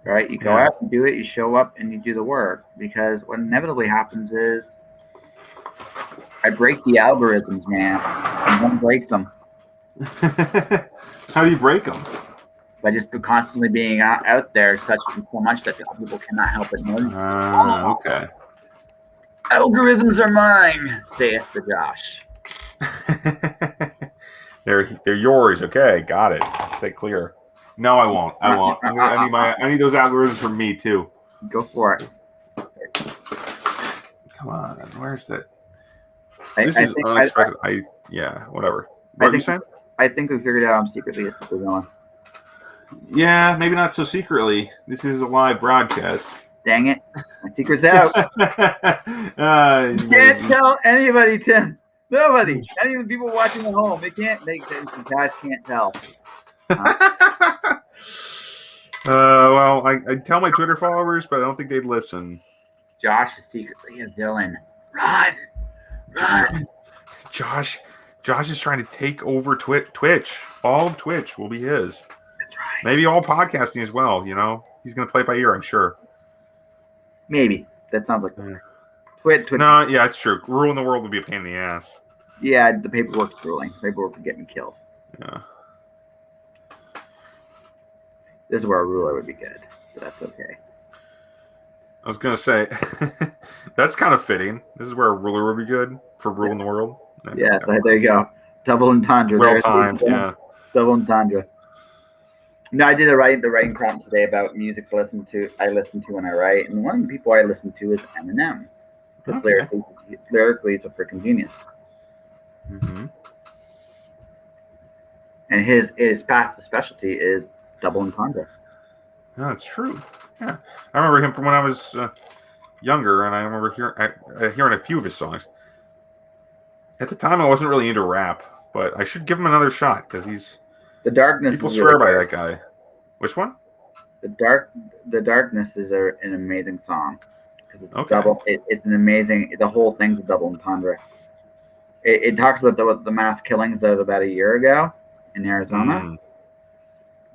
Right? You go out and do it, you show up and you do the work. Because what inevitably happens is I break the algorithms, man. I'm going to break them. How do you break them? By just constantly being out there so much that people cannot help but notice. Okay. Algorithms are mine, saith the Josh. They're yours. Okay, got it. Stay clear. No, I won't. I need those algorithms for me too. Go for it. Come on, where's that? This is unexpected. Whatever. What are you saying? I think we figured out I'm secretly a supervillain. Yeah, maybe not so secretly. This is a live broadcast. Dang it. My secret's out. You can't tell anybody, Tim. Nobody. Not even people watching at home. The guys can't tell. Well, I tell my Twitter followers, but I don't think they'd listen. Josh is secretly a villain. Run. Josh is trying to take over Twitch. All of Twitch will be his. That's right. Maybe all podcasting as well, you know? He's going to play it by ear, I'm sure. Maybe. That sounds like Twitch. No, yeah, it's true. Ruling the world would be a pain in the ass. Yeah, the paperwork's ruling. Paperwork would get me killed. Yeah. This is where a ruler would be good, so that's okay. I was going to say, that's kind of fitting. This is where a ruler would be good for ruling the world. Yeah, so there you go. Double entendre. Well timed, yeah. Double entendre. No, I did the writing prompt today about music I listen to when I write, and one of the people I listen to is Eminem. Because lyrically, it's a freaking genius. Mm-hmm. And his path to specialty is double entendre. No, that's true. Yeah, I remember him from when I was younger, and I remember hearing a few of his songs. At the time, I wasn't really into rap, but I should give him another shot because he's. The Darkness. People swear by that guy. Which one? The Darkness is an amazing song because it's double. It's an amazing. The whole thing's a double entendre. It talks about the mass killings of about a year ago in Arizona,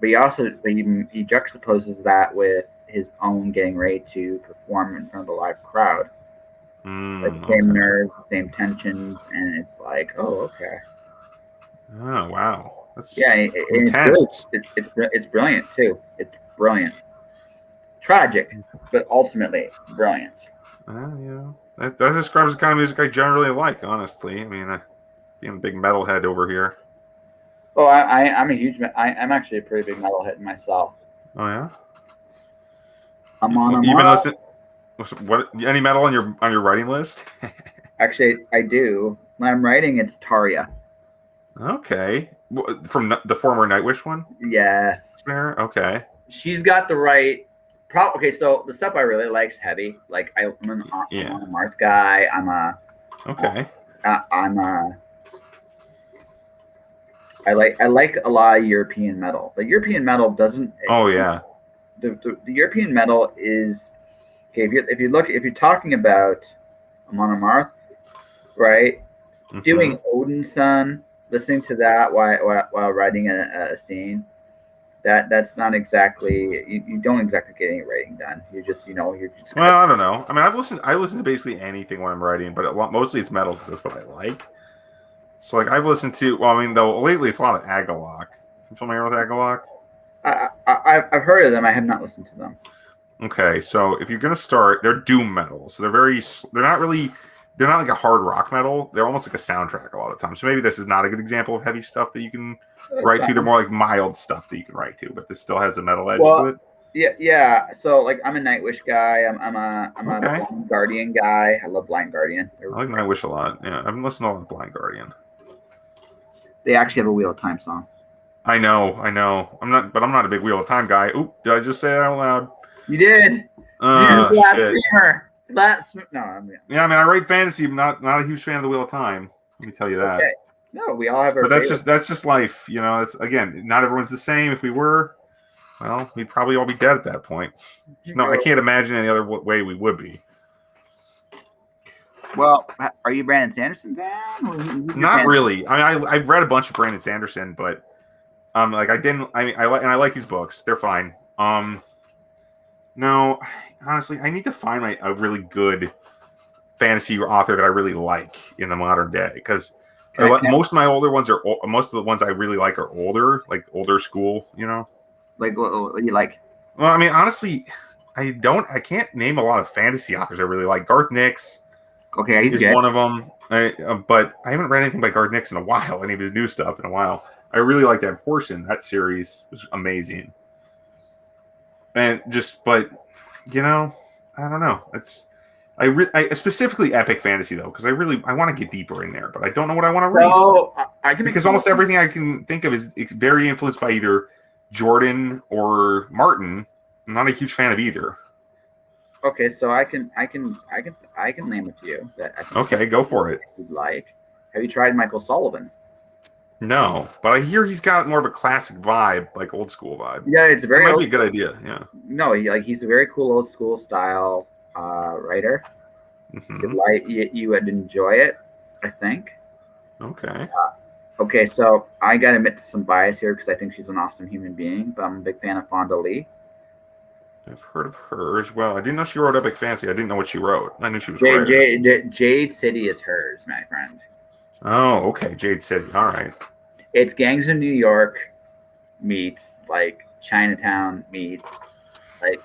but he juxtaposes that with his own getting ready to perform in front of a live crowd. Like the same nerves, the same tensions, and it's like, oh, okay. Oh, wow. That's intense. It's brilliant too. It's brilliant, tragic, but ultimately brilliant. Yeah. That describes the kind of music I generally like, honestly. I mean, being a big metalhead over here. Oh, I'm a huge. I'm actually a pretty big metalhead myself. Oh yeah. I'm on a You've been Mars. listening. What? Any metal on your writing list? Actually, I do. When I'm writing, it's Tarja. Okay. From the former Nightwish one? Yes. There? Okay. She's got the right. Okay, so the stuff I really like is heavy. Like I'm Yeah. on a Mars guy. Okay. I'm a. I like a lot of European metal. The European metal doesn't. Oh yeah. The European metal is okay. If you're talking about Amon Amarth, right? Mm-hmm. Doing Odinson, listening to that while writing a scene, that's not exactly you don't exactly get any writing done. You just you're just Well, I don't know. I mean, I listen to basically anything when I'm writing, but mostly it's metal because that's what I like. So like I've listened to. Well, I mean, though lately it's a lot of Agalloch. You familiar with Agalloch? I've heard of them. I have not listened to them. Okay, so if you're gonna start, they're doom metal. So they're not like a hard rock metal. They're almost like a soundtrack a lot of times. So maybe this is not a good example of heavy stuff that you can write to. They're more like mild stuff that you can write to, but this still has a metal edge to it. Yeah. So like I'm a Nightwish guy. I'm a Okay. Blind Guardian guy. I love Blind Guardian. I like Nightwish a lot. Yeah, I've been listening to a lot of Blind Guardian. They actually have a Wheel of Time song. I know. I'm not a big Wheel of Time guy. Oop, did I just say that out loud? You did. Shit. Yeah, I mean, I write fantasy. I'm not a huge fan of the Wheel of Time. Let me tell you that. Okay. No, we all have our. But that's just life. It's again, not everyone's the same. If we were, well, we'd probably all be dead at that point. I can't imagine any other way we would be. Well, are you a Brandon Sanderson fan? Not really. I mean, I've read a bunch of Brandon Sanderson, but like I didn't. I mean, I like his books. They're fine. No, honestly, I need to find a really good fantasy author that I really like in the modern day because most of my older ones most of the ones I really like are older, like older school. Like what you like? Well, I mean, honestly, I can't name a lot of fantasy authors I really like. Garth Nix. Okay, he's one of them. But I haven't read anything by Garth Nix in a while. Any of his new stuff in a while. I really like that portion. That series was amazing. And but I don't know. I specifically epic fantasy though, because I want to get deeper in there, but I don't know what I want to read. So because almost everything I can think of is very influenced by either Jordan or Martin. I'm not a huge fan of either. Okay, so I can name a few that I think okay, go for it. You'd like. Have you tried Michael Sullivan? No, but I hear he's got more of a classic vibe, like old school vibe. Yeah, it's very. That might be a good idea. Yeah. No, he's a very cool old school style writer. Mm-hmm. You would enjoy it, I think. Okay. Okay, so I gotta admit to some bias here because I think she's an awesome human being, but I'm a big fan of Fonda Lee. I've heard of her as well. I didn't know she wrote epic fantasy. I didn't know what she wrote. I knew she was Jade City is hers, my friend. Oh, okay. Jade City. All right. It's Gangs of New York meets like Chinatown meets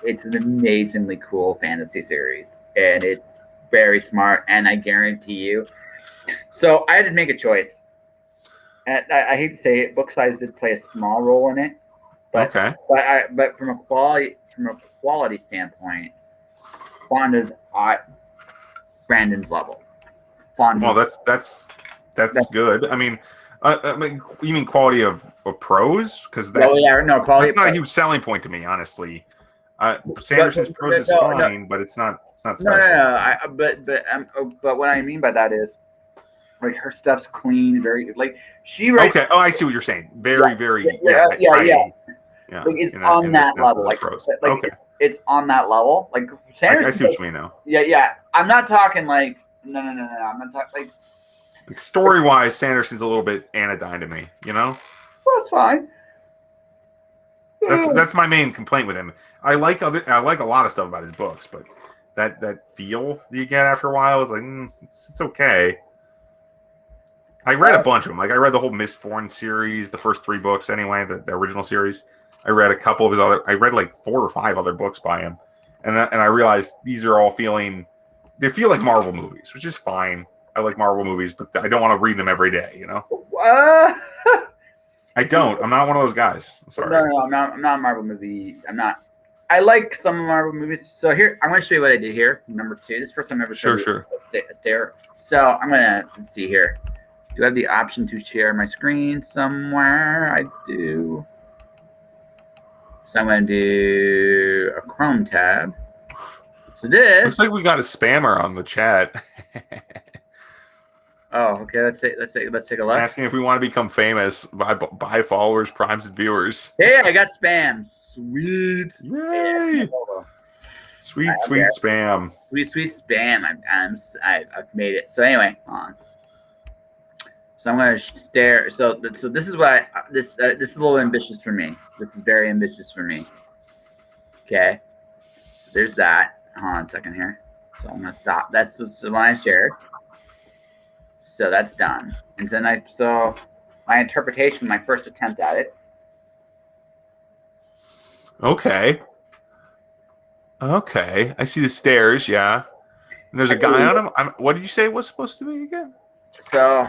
it's an amazingly cool fantasy series, and it's very smart. And I guarantee you. So I had to make a choice. And I hate to say it, book size did play a small role in it. But, okay. But from a quality standpoint, Fonda's at Brandon's level. Well, that's good. I mean, you mean quality of prose? Because that's that's not a huge selling point to me, honestly. Sanderson's prose is fine, but it's not special. No. But what I mean by that is, like, her stuff's clean, very like she writes. Okay. Oh, I see what you're saying. Very. Yeah. Like it's on that level. Like okay. It's on that level. Like Sanderson. I see what you mean now. Yeah. I'm not talking like no. I'm not talking like story wise. Sanderson's a little bit anodyne to me. Well, that's fine. That's my main complaint with him. I like a lot of stuff about his books, but that feel that you get after a while is like it's okay. I read a bunch of them. Like I read the whole Mistborn series, the first 3 books anyway, the original series. I read a couple of his other. I read like 4 or 5 other books by him, and I realized these are all feeling they feel like Marvel movies, which is fine. I like Marvel movies, but I don't want to read them every day. You know. I don't. I'm not one of those guys. I'm sorry. No, I'm not a Marvel movie. I'm not. I like some Marvel movies. So here, I'm going to show you what I did here. Number 2. This is the first time I ever showed you a stare. So I'm going to, let's see here. Do I have the option to share my screen somewhere? I do. So I'm going to do a Chrome tab. So this looks like we got a spammer on the chat. Oh, okay. Let's take a look. Asking if we want to become famous by followers, primes, and viewers. Hey, I got spam. Sweet. Yay! Sweet spam. Sweet spam. I've made it. So anyway, hold on. So I'm gonna stare. So this is what this is a little ambitious for me. This is very ambitious for me. Okay. So there's that. Hold on a second here. So I'm gonna stop. That's the one I shared. So that's done. And then my interpretation, my first attempt at it. Okay. I see the stairs, yeah. And there's a guy on them. What did you say it was supposed to be again? So,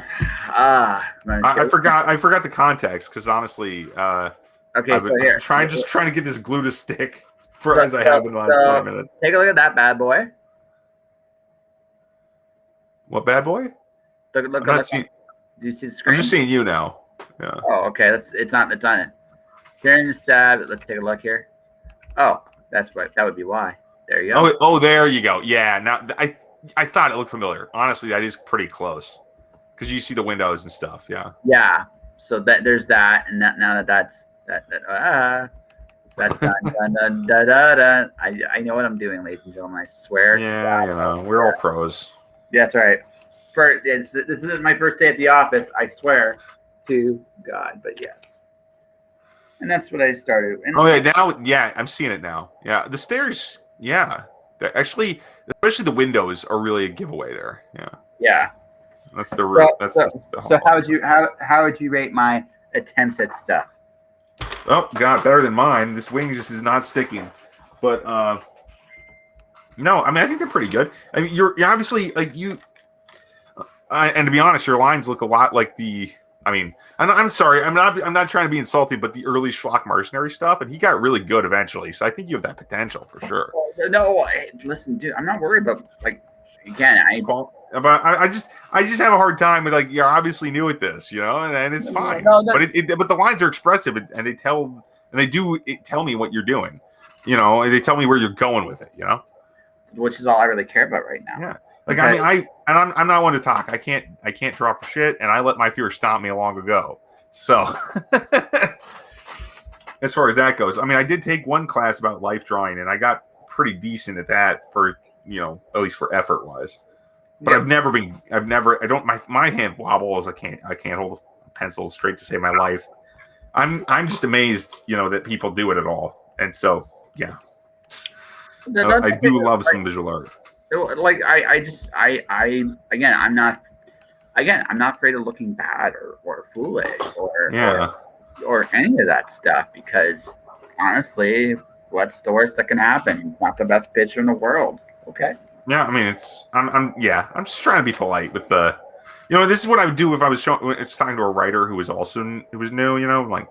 I forgot the context because honestly, okay. So here, trying to get this glue to stick as I have in the last 20 minutes. Take a look at that bad boy. What bad boy? Look. Do you see the screen? I'm just seeing you now. Yeah. Oh, okay. It's on it. During the stab, let's take a look here. Oh, that would be why. There you go. Oh, there you go. Yeah. Now I thought it looked familiar. Honestly, that is pretty close because you see the windows and stuff. Yeah. Yeah. So there's that, and now that's done. I know what I'm doing, ladies and gentlemen. I swear. Yeah, you know, we're all pros. That's right. This isn't my first day at the office. I swear to God, but yes. And that's what I started. And I'm seeing it now. Yeah, the stairs. Yeah, actually, especially the windows are really a giveaway there. Yeah. Yeah. That's the root. So how would you rate my attempts at stuff? Oh God, better than mine. This wing just is not sticking. But no, I mean I think they're pretty good. I mean you're obviously like you. And to be honest, your lines look a lot like the. I mean, I'm sorry, I'm not trying to be insulting, but the early Schlock mercenary stuff, and he got really good eventually. So I think you have that potential for sure. No, listen, dude, I'm not worried about again. I just have a hard time with you're obviously new at this, you know, and it's fine. But the lines are expressive, and they tell me what you're doing, you know, and they tell me where you're going with it, you know, which is all I really care about right now. Yeah. I'm not one to talk. I can't draw for shit, and I let my fear stop me long ago. So, as far as that goes, I mean, I did take one class about life drawing, and I got pretty decent at that for at least for effort wise. But yeah. My hand wobbles. I can't hold a pencil straight to save my life. I'm just amazed, that people do it at all, and so yeah, I do love some visual art. I'm not afraid of looking bad or foolish or any of that stuff because honestly, what's the worst that can happen? Not the best pitcher in the world. Okay. Yeah, I mean I'm just trying to be polite with the, this is what I would do if I was talking to a writer who was new. I don't want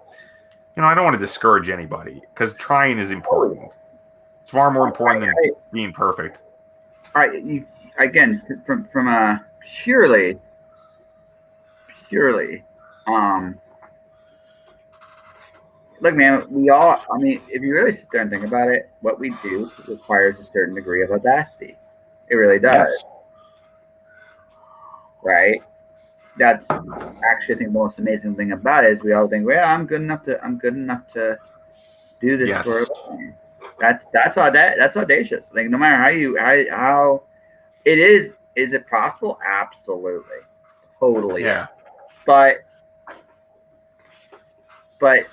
to discourage anybody because trying is important. It's far more important than being perfect. All right, again, from a purely, look, man, if you really sit there and think about it, what we do requires a certain degree of audacity. It really does. Yes. Right? That's actually, I think, the most amazing thing about it is we all think, well, I'm good enough to do this for a living. That's audacious. Like no matter how it is it possible? Absolutely, totally. Yeah. But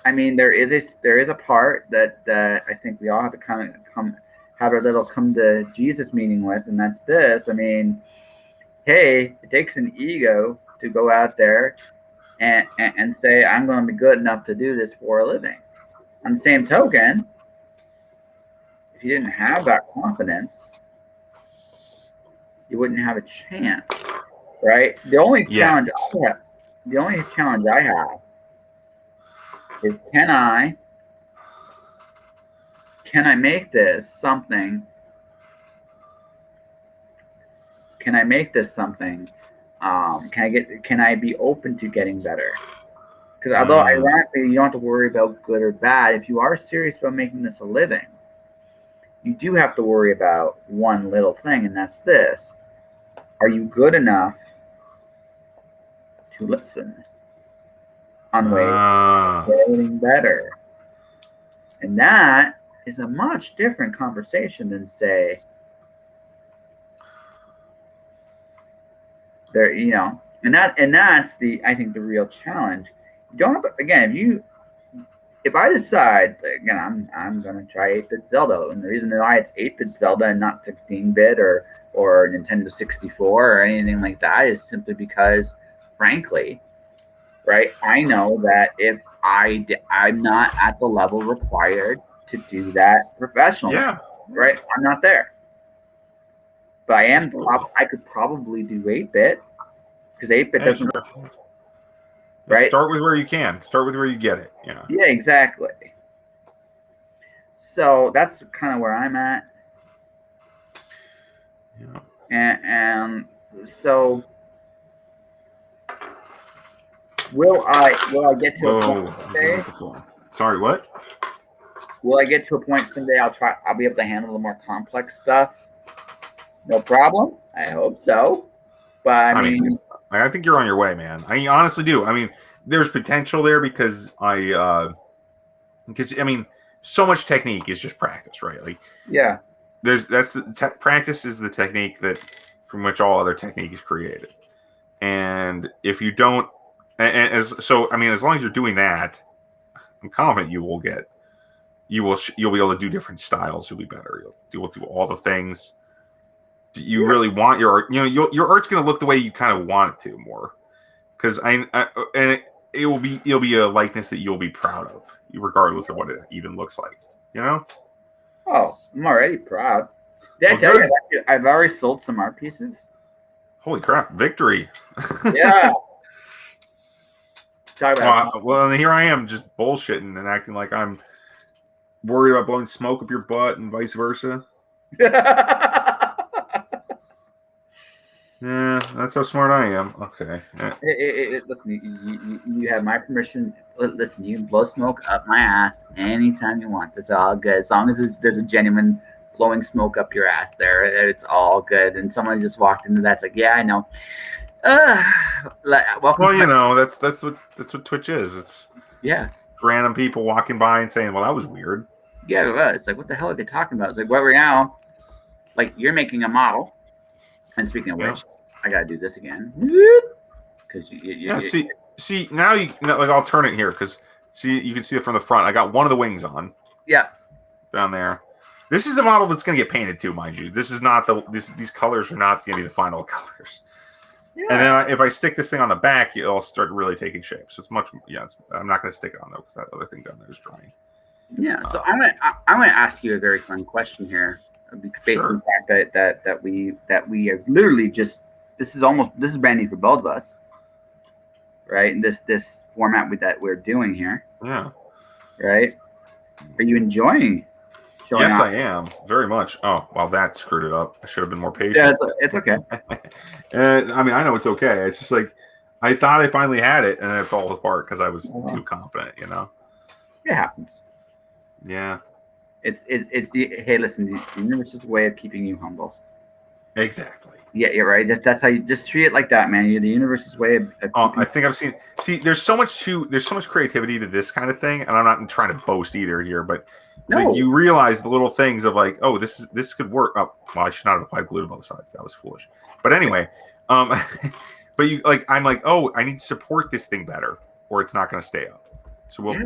I mean, there is a part that I think we all have to have our little come to Jesus meeting with, and that's this. I mean, hey, it takes an ego to go out there and say I'm going to be good enough to do this for a living. On the same token, if you didn't have that confidence, you wouldn't have a chance, right? The only Yes. challenge I have is can I make this something? Can I make this something? Can I be open to getting better? Because although ironically you don't have to worry about good or bad, if you are serious about making this a living, you do have to worry about one little thing, and that's this: are you good enough to listen on ways of getting better? And that is a much different conversation than say, there, and that's I think the real challenge. You don't have, again, if I decide again I'm gonna try 8-bit Zelda, and the reason why it's 8-bit Zelda and not 16-bit or Nintendo 64 or anything like that is simply because, frankly, right, I know that if I'm not at the level required to do that professionally, right, I'm not there. But I am. I could probably do 8-bit because 8-bit doesn't. Right. Start with where you can. Start with where you get it. Yeah. Yeah, exactly. So that's kind of where I'm at. Yeah. And so will I get to a point someday? Sorry, what? Will I get to a point someday? I'll be able to handle the more complex stuff. No problem. I hope so. But I mean, I think you're on your way, man. I honestly do. I mean, there's potential there because so much technique is just practice, right? Like, yeah, practice is the technique that from which all other technique is created. And if you don't, as long as you're doing that, I'm confident you'll be able to do different styles. You'll be better. You'll do all the things. You really want your art, your art's going to look the way you kind of want it to more, because it'll be a likeness that you'll be proud of, regardless of what it even looks like. Oh, I'm already proud. Did I tell you I've already sold some art pieces? Holy crap! Victory! Yeah. Well, and here I am just bullshitting and acting like I'm worried about blowing smoke up your butt and vice versa. Yeah, that's how smart I am. Okay. Listen, you have my permission. Listen, you can blow smoke up my ass anytime you want. It's all good. As long as there's a genuine blowing smoke up your ass there, it's all good. And someone just walked into that's like, yeah, I know. Well, that's what Twitch is. It's random people walking by and saying, well, that was weird. Yeah, it's like, what the hell are they talking about? It's like, well, right now, like, you're making a model. And speaking of which, I gotta do this again. Because see now I'll turn it here because you can see it from the front. I got one of the wings on. Yeah. Down there. This is a model that's gonna get painted too, mind you. This is not these colors are not gonna be the final colors. Yeah. And then if I stick this thing on the back, it'll start really taking shape. So it's much. Yeah, I'm not gonna stick it on though because that other thing down there is drying. Yeah. So I'm gonna ask you a very fun question here. Based on the fact that we are literally just this is brand new for both of us, right? And this format that we're doing here, right? Are you enjoying? Yes, I am very much. Oh, well, that screwed it up. I should have been more patient. Yeah, it's okay. I know it's okay. It's just like I thought I finally had it, and then it falls apart because I was too confident. It happens. Yeah. It's hey, listen, the universe's way of keeping you humble. Exactly. Yeah, you're right. That's how you just treat it like that, man. You're the universe's way of I think I've seen. See, there's so much creativity to this kind of thing, and I'm not trying to boast either here, but you realize the little things of like, oh, this could work. Oh, well, I should not have applied glue to both sides. That was foolish. But anyway, but I'm like, oh, I need to support this thing better, or it's not going to stay up. So we'll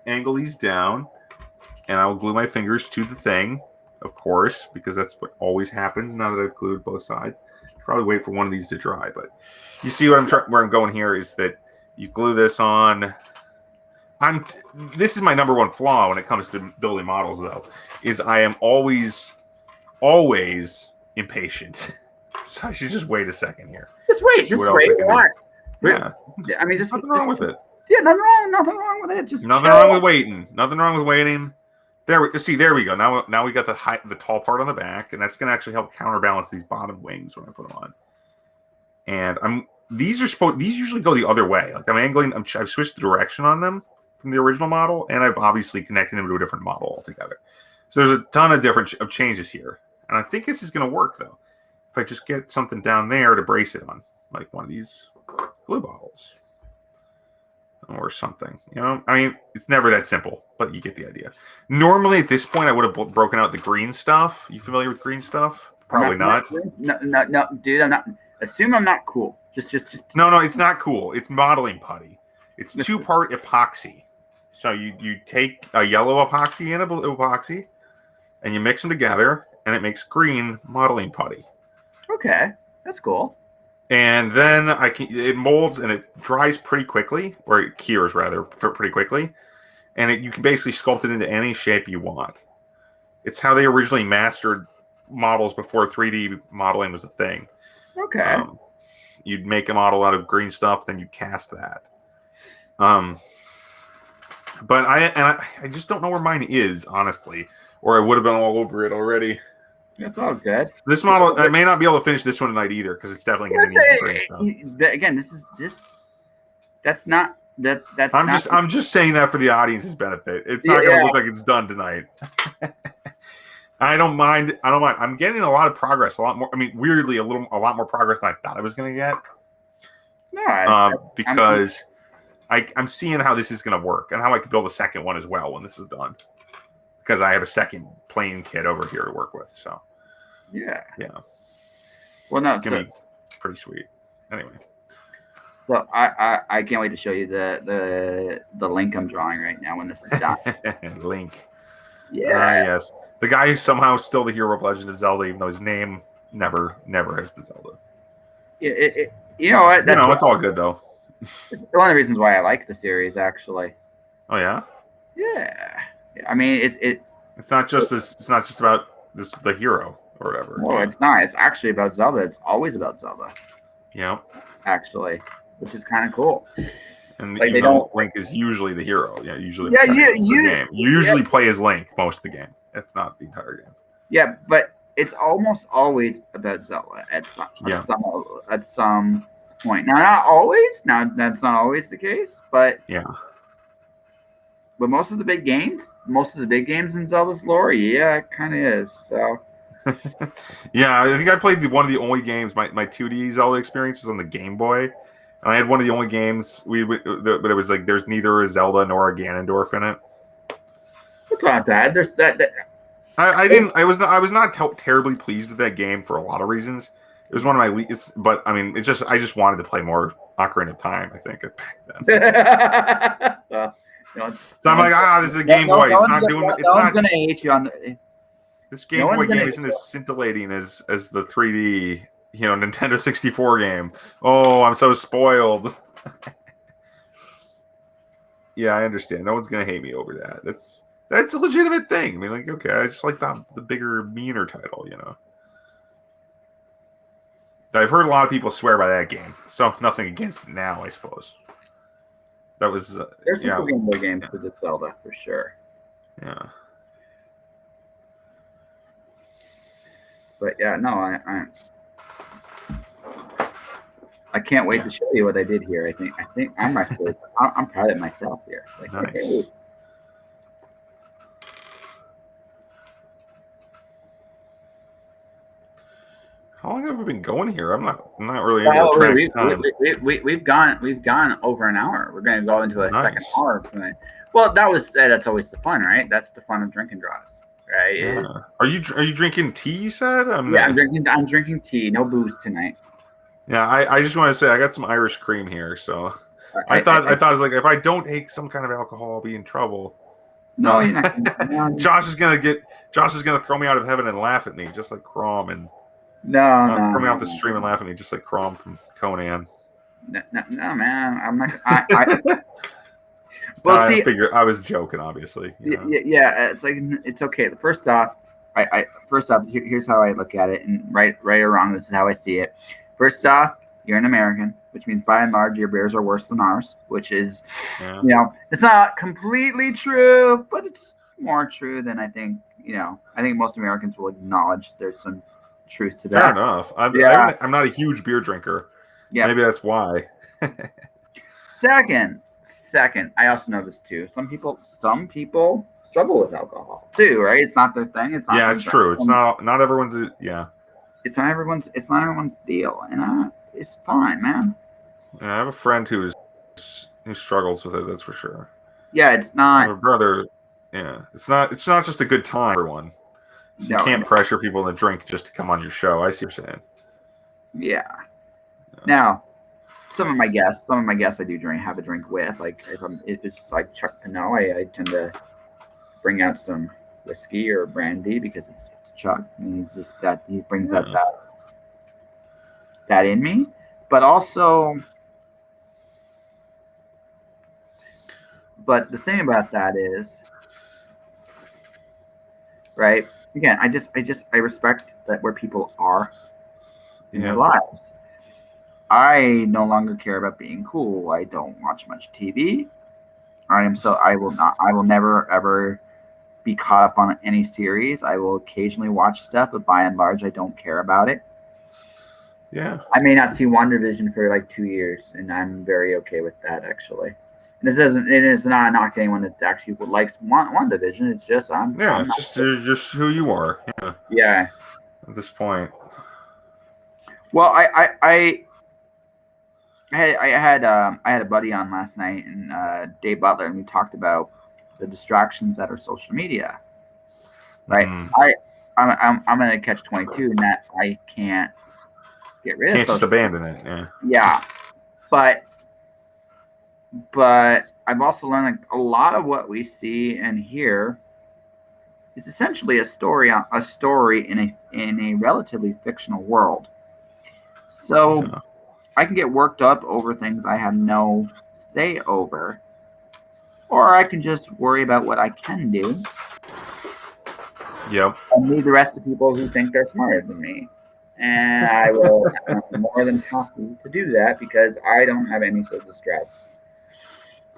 angle these down. And I will glue my fingers to the thing, of course, because that's what always happens now that I've glued both sides. Probably wait for one of these to dry, but you see where I'm going here is that you glue this on. This is my number one flaw when it comes to building models, though, is I am always impatient. So I should just wait a second here. Just wait. See Just what else wait. I can do. Relax. Yeah. I mean, just Nothing wrong with it. Yeah, nothing wrong. Nothing wrong with it. Just Nothing chill. wrong with waiting. Nothing wrong with waiting. There we go. Now we got the tall part on the back, and that's going to actually help counterbalance these bottom wings when I put them on. And these usually go the other way. Like I'm angling. I've switched the direction on them from the original model, and I've obviously connected them to a different model altogether. So there's a ton of different changes here, and I think this is going to work though. If I just get something down there to brace it on, like one of these glue bottles or something. You know, I mean, it's never that simple, but you get the idea. Normally, at this point, I would have broken out the green stuff. You familiar with green stuff? Probably not. No, dude, I'm not. Assume I'm not cool. Just. No, it's not cool. It's modeling putty. It's 2-part epoxy. So you take a yellow epoxy and a blue epoxy, and you mix them together, and it makes green modeling putty. Okay, that's cool. And then it molds and it dries pretty quickly, or it cures rather pretty quickly, and you can basically sculpt it into any shape you want. It's how they originally mastered models before 3D modeling was a thing. Okay. You'd make a model out of green stuff, then you'd cast that. But I just don't know where mine is, honestly, or I would have been all over it already. That's all good. This model, I may not be able to finish this one tonight either because it's definitely going to need some green stuff. Again, that's not. I'm just saying that for the audience's benefit. It's not going to look like it's done tonight. I don't mind. I'm getting a lot of progress. A lot more. I mean, weirdly, a lot more progress than I thought I was going to get. No, because I'm seeing how this is going to work and how I can build a second one as well when this is done. Because I have a second plain kit over here to work with. So yeah. Well, no, it's gonna be pretty sweet. Anyway. So I can't wait to show you the link I'm drawing right now when this is done. Link. Yeah. Yes. The guy who's somehow still the hero of Legend of Zelda, even though his name never has been Zelda. You know what? It's all good though. It's one of the reasons why I like the series, actually. Oh yeah. Yeah. I mean, it's not just about the hero or whatever. No, it's not. It's actually about Zelda. It's always about Zelda. Yeah. Actually, which is kind of cool. And like Link is usually the hero. Yeah, usually. Yeah, you usually play as Link most of the game, if not the entire game. Yeah, but it's almost always about Zelda at some point. Now, not always. Now, that's not always the case, but yeah. But most of the big games in Zelda's lore, yeah, it kind of is. So. Yeah, I think I played one of the only games. My 2D Zelda experience was on the Game Boy, and I had one of the only games but it was like there's neither a Zelda nor a Ganondorf in it. It's not bad. There's that. I was not terribly pleased with that game for a lot of reasons. It was one of my least, but I mean, I just wanted to play more Ocarina of Time. I think back then. So I'm like, this is a Game Boy. It's not doing. It's not going to hate you on the. This Game Boy game isn't as scintillating as the 3D, Nintendo 64 game. Oh, I'm so spoiled. Yeah, I understand. No one's gonna hate me over that. That's a legitimate thing. I mean, like, okay, I just like the bigger, meaner title. I've heard a lot of people swear by that game, so nothing against it now, I suppose. That was there's some Game Boy games for the Zelda for sure. Yeah. But yeah, no, I can't wait to show you what I did here. I think I'm proud of myself here. Like, nice. Hey. How long have we been going here? I'm not really able to track time. We've gone over an hour. We're going to go into a second hour tonight. Well, that's always the fun, right? That's the fun of drinking draws, right? Yeah. Are you drinking tea? You said. I'm drinking tea. No booze tonight. Yeah, I just want to say I got some Irish cream here, so I thought I was like, if I don't take some kind of alcohol, I'll be in trouble. No, you're not. Josh is gonna throw me out of heaven and laugh at me, just like Crom and throw me off the stream and laugh at me, just like Crom from Conan. No, man, I'm not. Well, I figured I was joking, obviously. Yeah, it's like it's okay. First off, I first off, here's how I look at it, and right or wrong, this is how I see it. First off, you're an American, which means by and large your beers are worse than ours, which is, Yeah. it's not completely true, but it's more true than I think. I think most Americans will acknowledge there's some truth to Fair that. enough. Yeah. I'm not a huge beer drinker. Yeah. Maybe that's why. Second, I also know this too. Some people struggle with alcohol too, right? It's not their thing. It's not. Yeah, it's true. It's not everyone's. Yeah. It's not everyone's deal, and it's fine, man. Yeah, I have a friend who struggles with it. That's for sure. Yeah, it's not. My brother. Yeah, it's not just a good time for everyone. So you can't pressure people to drink just to come on your show. I see what you're saying. Yeah. Now, some of my guests I do have a drink with. Like if it's like Chuck Pinot, I tend to bring out some whiskey or brandy because it's Chuck, and he brings out that in me. But also, the thing about that is, right? Again, I respect that where people are in their lives. I no longer care about being cool. I don't watch much TV. I will never ever be caught up on any series. I will occasionally watch stuff, but by and large, I don't care about it. Yeah. I may not see WandaVision for like 2 years, and I'm very okay with that, actually. And it is not a knock to anyone that actually likes WandaVision. It's just it's just who you are. Yeah. Yeah. At this point. Well, I had a buddy on last night, and Dave Butler, and we talked about the distractions that are social media. Right. I'm gonna catch 22, and that I can't get rid of. Can't just abandon it. Yeah. Yeah, but I've also learned like a lot of what we see and hear is essentially a story in a relatively fictional world. So I can get worked up over things I have no say over, or I can just worry about what I can do. Yep. And leave the rest of people who think they're smarter than me. And I will I'm more than happy to do that because I don't have any sort of stress.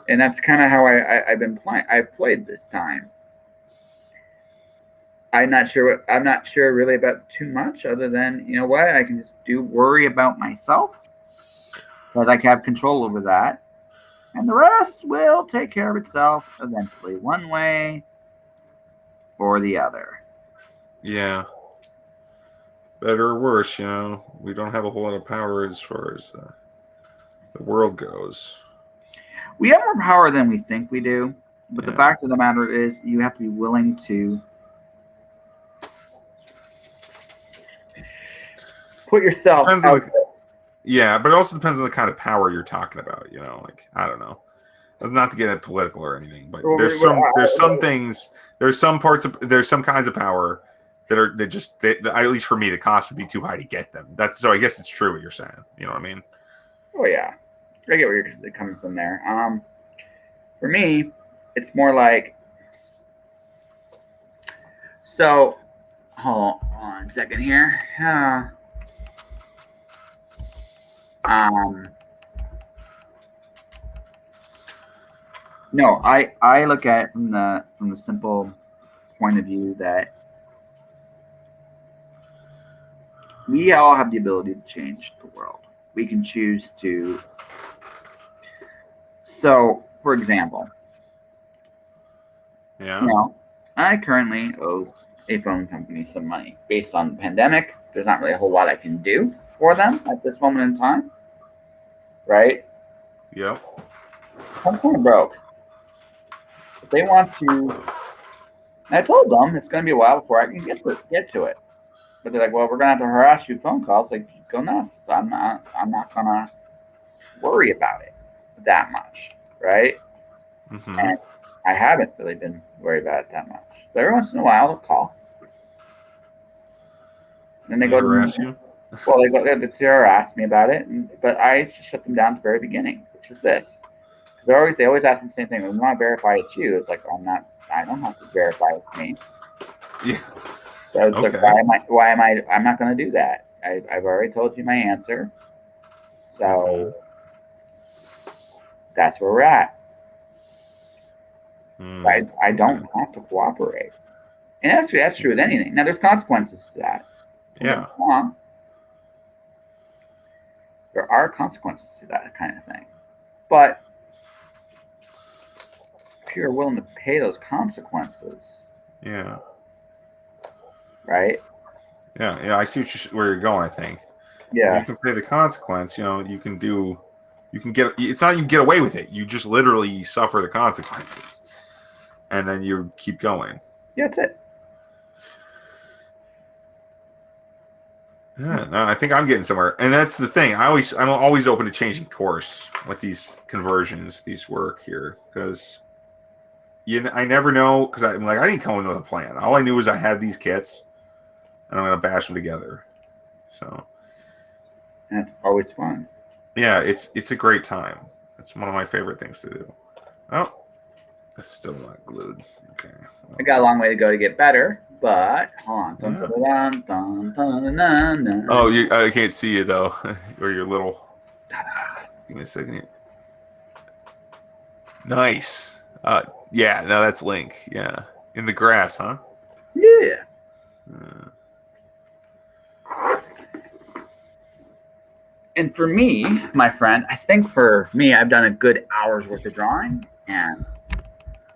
And that's kind of how I've been playing. I've played this time. I'm not sure really about too much other than, I can just worry about myself because I can have control over that. And the rest will take care of itself eventually, one way or the other. Yeah. Better or worse, we don't have a whole lot of power as far as the world goes. We have more power than we think we do, but the fact of the matter is you have to be willing to put yourself out there. Yeah, but it also depends on the kind of power you're talking about, I don't know. Not to get political or anything, but there's some kinds of power that at least for me, the cost would be too high to get them. So I guess it's true what you're saying. You know what I mean? Oh yeah, I get where you're coming from there. For me, it's more like, so hold on a second here. No, I look at it from the simple point of view that we all have the ability to change the world. We can choose to. So, for example, I currently owe a phone company some money based on the pandemic. There's not really a whole lot I can do for them at this moment in time, right? Yep. I'm kind of broke. If they want to, I told them it's going to be a while before I can get to it. But they're like, well, we're going to have to harass you phone calls. Like, go nuts. I'm not going to worry about it that much, right? Mm-hmm. And I haven't really been worried about it that much. But every once in a while, they'll call. And they go to harass you? Well, they harass me about it, but I shut them down at the very beginning, which is this. They always ask me the same thing. We want to verify it's you. It's like, I don't have to verify it's me. Yeah. So it's like, Okay. I'm not going to do that. I've already told you my answer. So that's where we're at. I don't have to cooperate. And that's true with anything. Now, there's consequences to that. Don't get me wrong. There are consequences to that kind of thing. But if you're willing to pay those consequences, Yeah. right? Yeah. I see where you're going. I think. Yeah. You can pay the consequence. You can get. It's not you get away with it. You just literally suffer the consequences, and then you keep going. Yeah, that's it. Yeah, no, I think I'm getting somewhere, and that's the thing. I'm always open to changing course with these conversions, these work here, because I never know. Because I didn't come in with a plan. All I knew was I had these kits, and I'm gonna bash them together. So that's always fun. Yeah, it's a great time. It's one of my favorite things to do. Oh, it's still not glued. Okay. I got a long way to go to get better, but hold on. Oh, I can't see you though, or your little. Give me a second here. Nice. Yeah. No, that's Link. Yeah, in the grass, huh? Yeah. And for me, my friend, I think for me, I've done a good hour's worth of drawing, and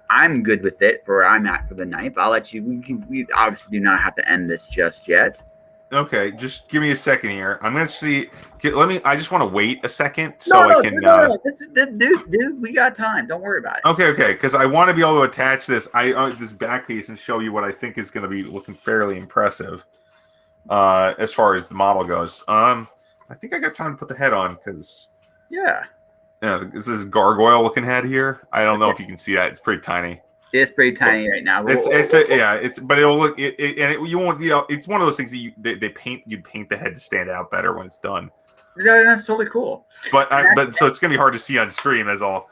I'm good with it for where I'm at for the night. But I'll let you. We obviously do not have to end this just yet. Okay, just give me a second here. I'm gonna see. I just want to wait a second No, dude, we got time. Don't worry about it. Okay, because I want to be able to attach this this back piece and show you what I think is going to be looking fairly impressive, as far as the model goes. I think I got time to put the head on because this is gargoyle looking head here. I don't know if you can see that. It's pretty tiny. It's pretty tiny right now. But it'll look you won't be. It's one of those things that you'd paint the head to stand out better when it's done. Yeah, that's totally cool. But so it's gonna be hard to see on stream as all.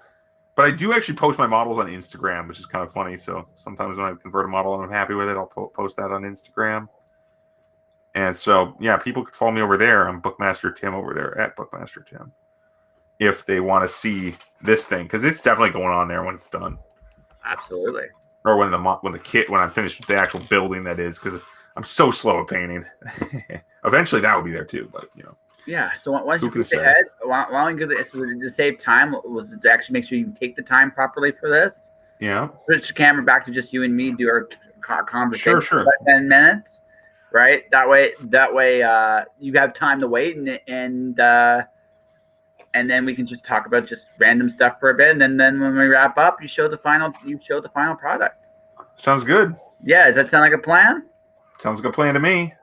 But I do actually post my models on Instagram, which is kind of funny. So sometimes when I convert a model and I'm happy with it, I'll post that on Instagram. And so people could follow me over there. I'm Bookmaster Tim over there at Bookmaster Tim. If they want to see this thing, because it's definitely going on there when it's done. Absolutely. Or when I'm finished with the actual building, that is, because I'm so slow at painting. Eventually, that will be there too, but Yeah. So once you put the head, why don't you to save time? Was to actually make sure you take the time properly for this. Yeah. Switch the camera back to just you and me. Do our conversation sure. for about 10 minutes, right? That way, you have time to wait and then we can just talk about just random stuff for a bit, and then when we wrap up, you show the final product. Sounds good. Yeah, does that sound like a plan? Sounds like a plan to me.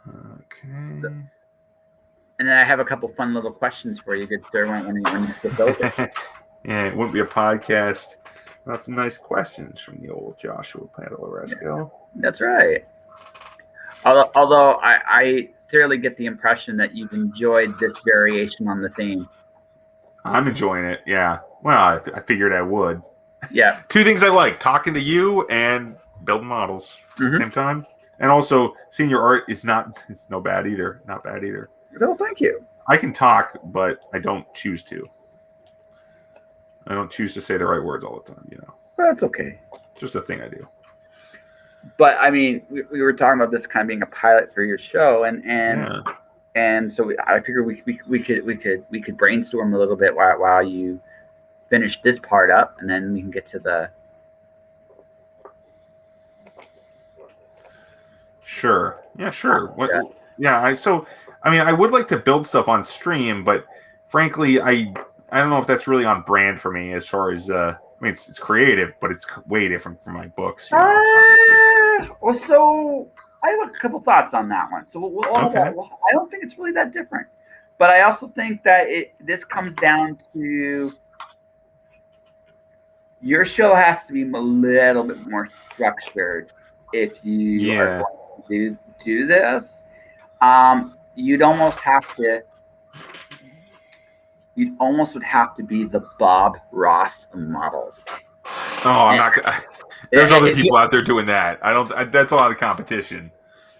Okay. And then I have a couple fun little questions for you, good sir, when you flip over. Yeah, it wouldn't be a podcast. That's some nice questions from the old Joshua Pantaloresco. That's right. Although I clearly get the impression that you've enjoyed this variation on the theme. I'm enjoying it, yeah. Well, I figured I would. Yeah. Two things I like, talking to you and building models at the same time. And also, seeing your art it's no bad either. Not bad either. No, thank you. I can talk, but I don't choose to. I don't choose to say the right words all the time, Well, that's okay. Just a thing I do. But I mean, we were talking about this kind of being a pilot for your show, and so I figured we could brainstorm a little bit while you finish this part up, and then we can get to the. Sure. Yeah. Sure. I would like to build stuff on stream, but frankly, I don't know if that's really on brand for me as far as it's creative, but it's way different from my books. Well, so I have a couple thoughts on that one. So Okay. I don't think it's really that different, but I also think that this comes down to your show has to be a little bit more structured if you are going to do this. You'd almost would have to be the Bob Ross of models. Oh, I'm And- not. There's other and- people out there doing that. That's a lot of competition.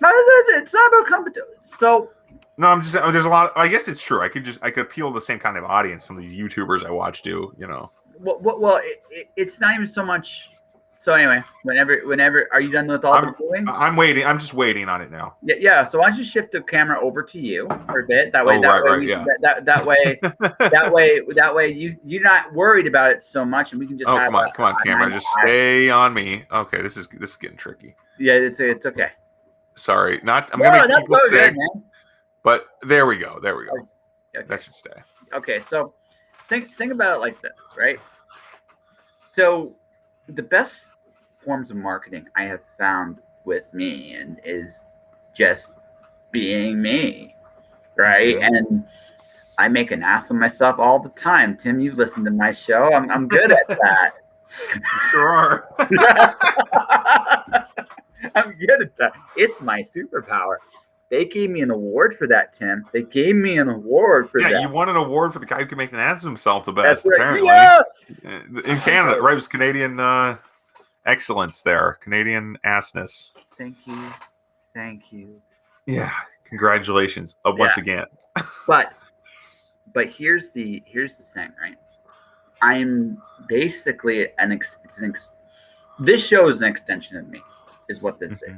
No, it's not about competition. So No, I'm just. There's a lot. I guess it's true. I could appeal to the same kind of audience some of these YouTubers I watch do. well, it's not even so much. So anyway, whenever, are you done with all the doing? I'm waiting. I'm just waiting on it now. Yeah. So why don't you shift the camera over to you for a bit? That way, that way you're not worried about it so much, and we can just. Oh, come on, camera, just stay on me. Okay, this is getting tricky. Yeah, it's okay. Sorry, I'm gonna make people sick. Good, but there we go. Okay. That should stay. Okay, so think about it like this, right? So the best forms of marketing I have found with me and is just being me, right? Mm-hmm. And I make an ass of myself all the time. Tim, you've listened to my show. I'm good at that. You sure are. I'm good at that. It's my superpower. They gave me an award for that, Tim. They gave me an award for that. Yeah, you won an award for the guy who can make an ass of himself the best, That's right. apparently. Yes! In Canada, right? It was Canadian excellence there. Canadian assness. Thank you. Yeah. Congratulations once again. But here's the thing, right? I'm basically this show is an extension of me, is what this is.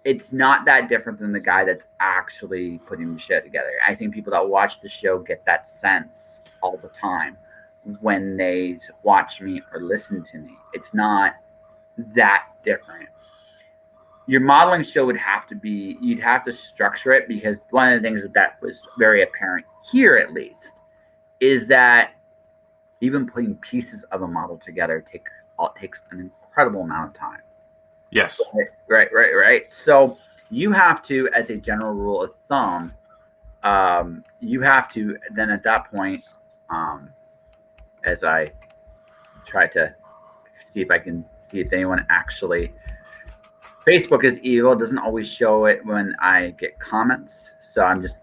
It's not that different than the guy that's actually putting the show together. I think people that watch the show get that sense all the time when they watch me or listen to me. It's not that different. Your modeling show would have to be, you'd have to structure it, because one of the things that was very apparent here, at least, is that even putting pieces of a model together takes an incredible amount of time. Yes. Right. So you have to, as a general rule of thumb, you have to then at that point, as I try to see if anyone actually, Facebook is evil. It doesn't always show it when I get comments. So I'm just,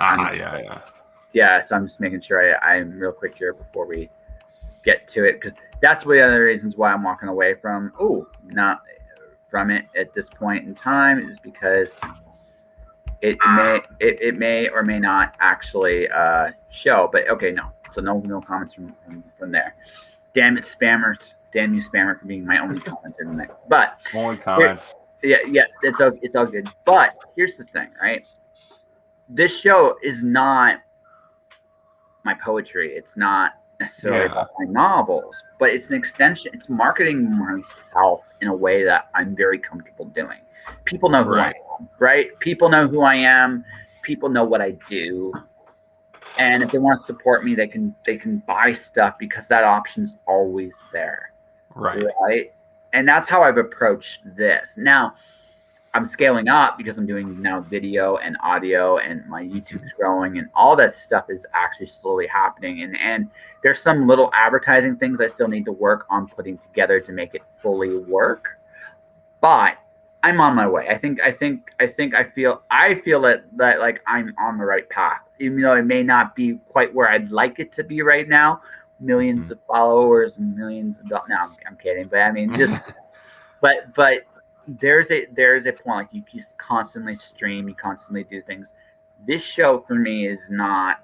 yeah. So I'm just making sure I'm real quick here before we get to it, because that's one of the reasons why I'm walking away from from it at this point in time, is because it may or may not actually show. But okay, no. So no comments from there. Damn it, spammers! Damn you, spammer, for being my only comment in there. But only comments. Yeah, it's all good. But here's the thing, right? This show is not my poetry. It's not necessarily about my novels, but it's an extension. It's marketing myself in a way that I'm very comfortable doing. People know who I am, right? People know who I am. People know what I do. And if they want to support me, they can buy stuff, because that option's always there. Right. And that's how I've approached this. Now, I'm scaling up because I'm doing now video and audio, and my YouTube's growing, and all that stuff is actually slowly happening. And there's some little advertising things I still need to work on putting together to make it fully work. But I'm on my way. I feel that like I'm on the right path, even though it may not be quite where I'd like it to be right now. Millions of followers and millions of dollars. No, I'm kidding. But I mean, just but there's a point, like you just constantly stream, you constantly do things. This show for me is not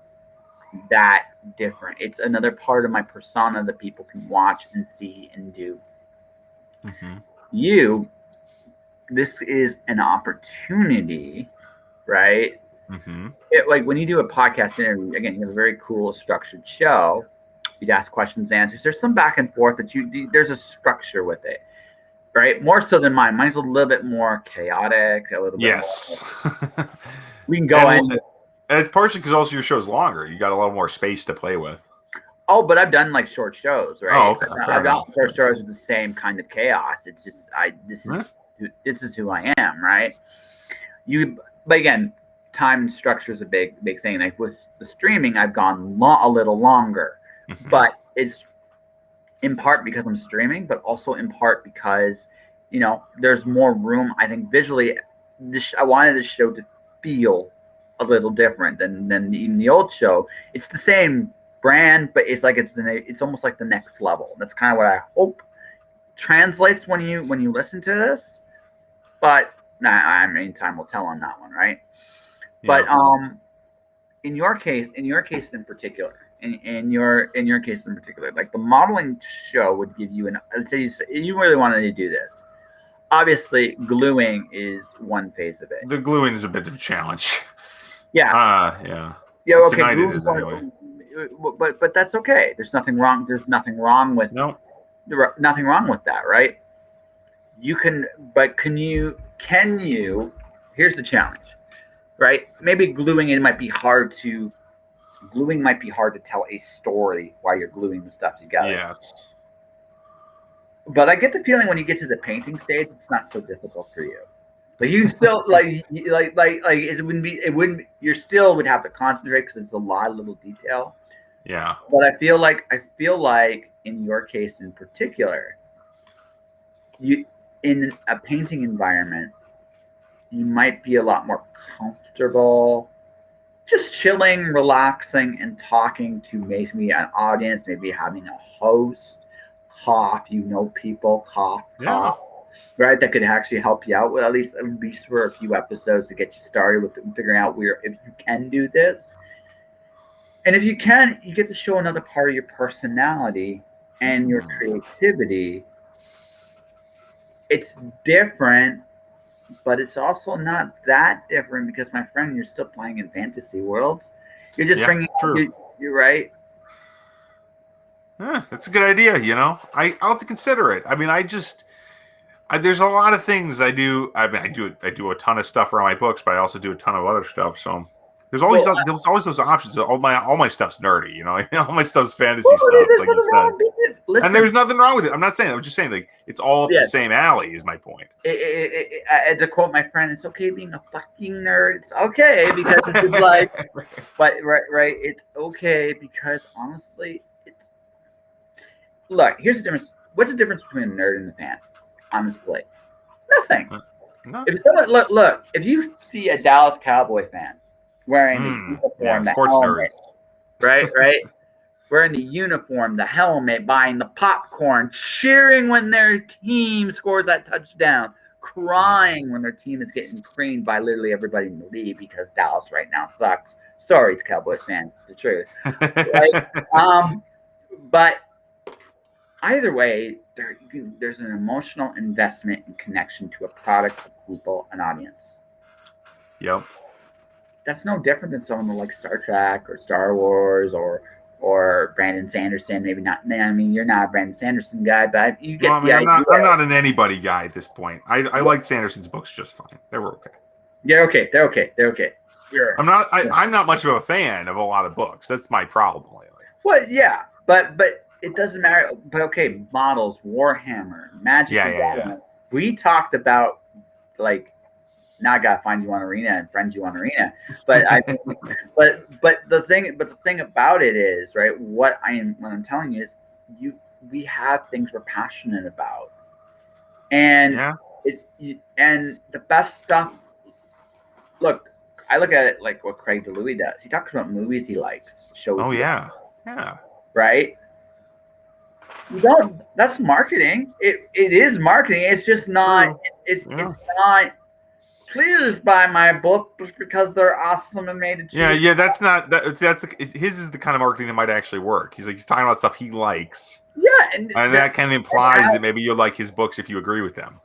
that different. It's another part of my persona that people can watch and see and do. This is an opportunity, right? Like when you do a podcast interview, again, you have a very cool structured show. You'd ask questions, answers. There's some back and forth, but there's a structure with it, right? More so than mine. Mine's a little bit more chaotic, a little bit more. We can go in. And it's partially because also your show's longer. You got a little more space to play with. Oh, but I've done like short shows, right? Oh, okay. I've done short shows with the same kind of chaos. It's just this is who I am, right? But again, time and structure is a big thing. Like with the streaming, I've gone a little longer, but it's in part because I'm streaming, but also in part because there's more room. I think visually, I wanted the show to feel a little different than even the old show. It's the same brand, but it's like it's almost like the next level. That's kind of what I hope translates when you listen to this, but I mean, time will tell on that one, right? Yeah. But in your case in particular, in your case in particular, like the modeling show would give you let's say you really wanted to do this. Obviously, gluing is one phase of it. The gluing is a bit of a challenge. Yeah. Yeah. Yeah. Well, Okay. tonight it Gluing is anyway. But that's okay. There's nothing wrong. There's nothing wrong with nothing wrong with that, right? You can, but can you? Here's the challenge, right? Maybe gluing might be hard to tell a story while you're gluing the stuff together. Yes. But I get the feeling when you get to the painting stage, it's not so difficult for you. Like you still like it wouldn't you still would have to concentrate because it's a lot of little detail. Yeah. But I feel like in your case in particular, you in a painting environment, you might be a lot more comfortable just chilling, relaxing, and talking to maybe an audience, maybe having a host, people, right? That could actually help you out with at least for a few episodes to get you started with figuring out if you can do this. And if you can, you get to show another part of your personality and your creativity. It's different, but it's also not that different because, my friend, you're still playing in fantasy worlds. You're just bringing. You're right. That's a good idea. I'll have to consider it. I mean, there's a lot of things I do. I mean, I do a ton of stuff around my books, but I also do a ton of other stuff. So there's always those options. All my stuff's nerdy. All my stuff's fantasy stuff, like you said. Listen, and there's nothing wrong with it. I'm not saying. I'm just saying, like, it's all up the same alley. Is my point. To quote my friend, it's okay being a fucking nerd. It's okay because it's like, but right. It's okay because honestly, look. Here's the difference. What's the difference between a nerd and a fan? Honestly, nothing. No. If someone look, if you see a Dallas Cowboy fan wearing the uniform, the sports helmet, nerds, right, wearing the uniform, the helmet, buying the popcorn, cheering when their team scores that touchdown, crying when their team is getting creamed by literally everybody in the league because Dallas right now sucks. Sorry, it's Cowboys fans. It's the truth. Right? But either way, there's an emotional investment and connection to a product, people, an audience. Yep. That's no different than someone who likes Star Trek or Star Wars or Brandon Sanderson. Maybe not. I mean, you're not a Brandon Sanderson guy, but you get the idea. I'm not an anybody guy at this point. I liked Sanderson's books just fine. They were okay. Yeah, okay. They're okay. I'm not much of a fan of a lot of books. That's my problem lately. Well, yeah, but it doesn't matter. But okay, models, Warhammer, Magic. Yeah. We talked about, like, now I gotta find you on Arena and friend you on Arena. But but the thing about it is, right, what I'm telling you is we have things we're passionate about. And and the best stuff. Look, I look at it like what Craig DeLuey does. He talks about movies he likes, shows. Oh yeah. Right. That's marketing. It is marketing. It's just not. It's not. Please buy my book just because they're awesome and made it cheap. Yeah. That's not. His is the kind of marketing that might actually work. He's talking about stuff he likes. Yeah, and that kind of implies that maybe you'll like his books if you agree with them.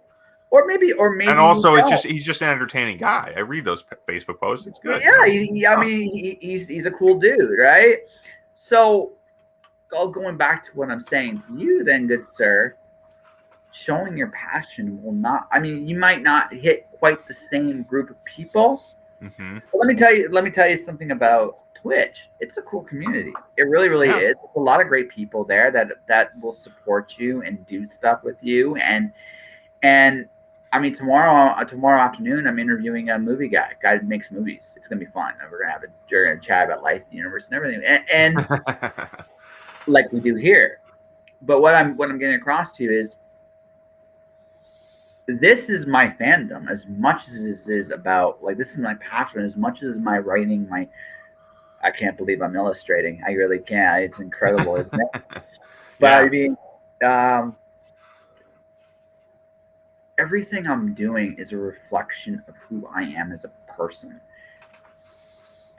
Or maybe. And also, he's just an entertaining guy. I read those Facebook posts. It's good. Yeah, he's a cool dude, right? So, going back to what I'm saying to you, then, good sir, showing your passion will not. I mean, you might not hit quite the same group of people. Mm-hmm. But let me tell you something about Twitch. It's a cool community. It really is. There's a lot of great people there that will support you and do stuff with you. And I mean, tomorrow afternoon, I'm interviewing a movie guy. Guy that makes movies. It's gonna be fun. We're gonna chat about life, the universe, and everything. And like we do here. But what I'm getting across to you is this is my fandom as much as this is about, like, this is my passion as much as my writing. I can't believe I'm illustrating. I really can't. It's incredible, isn't it? But I mean, everything I'm doing is a reflection of who I am as a person.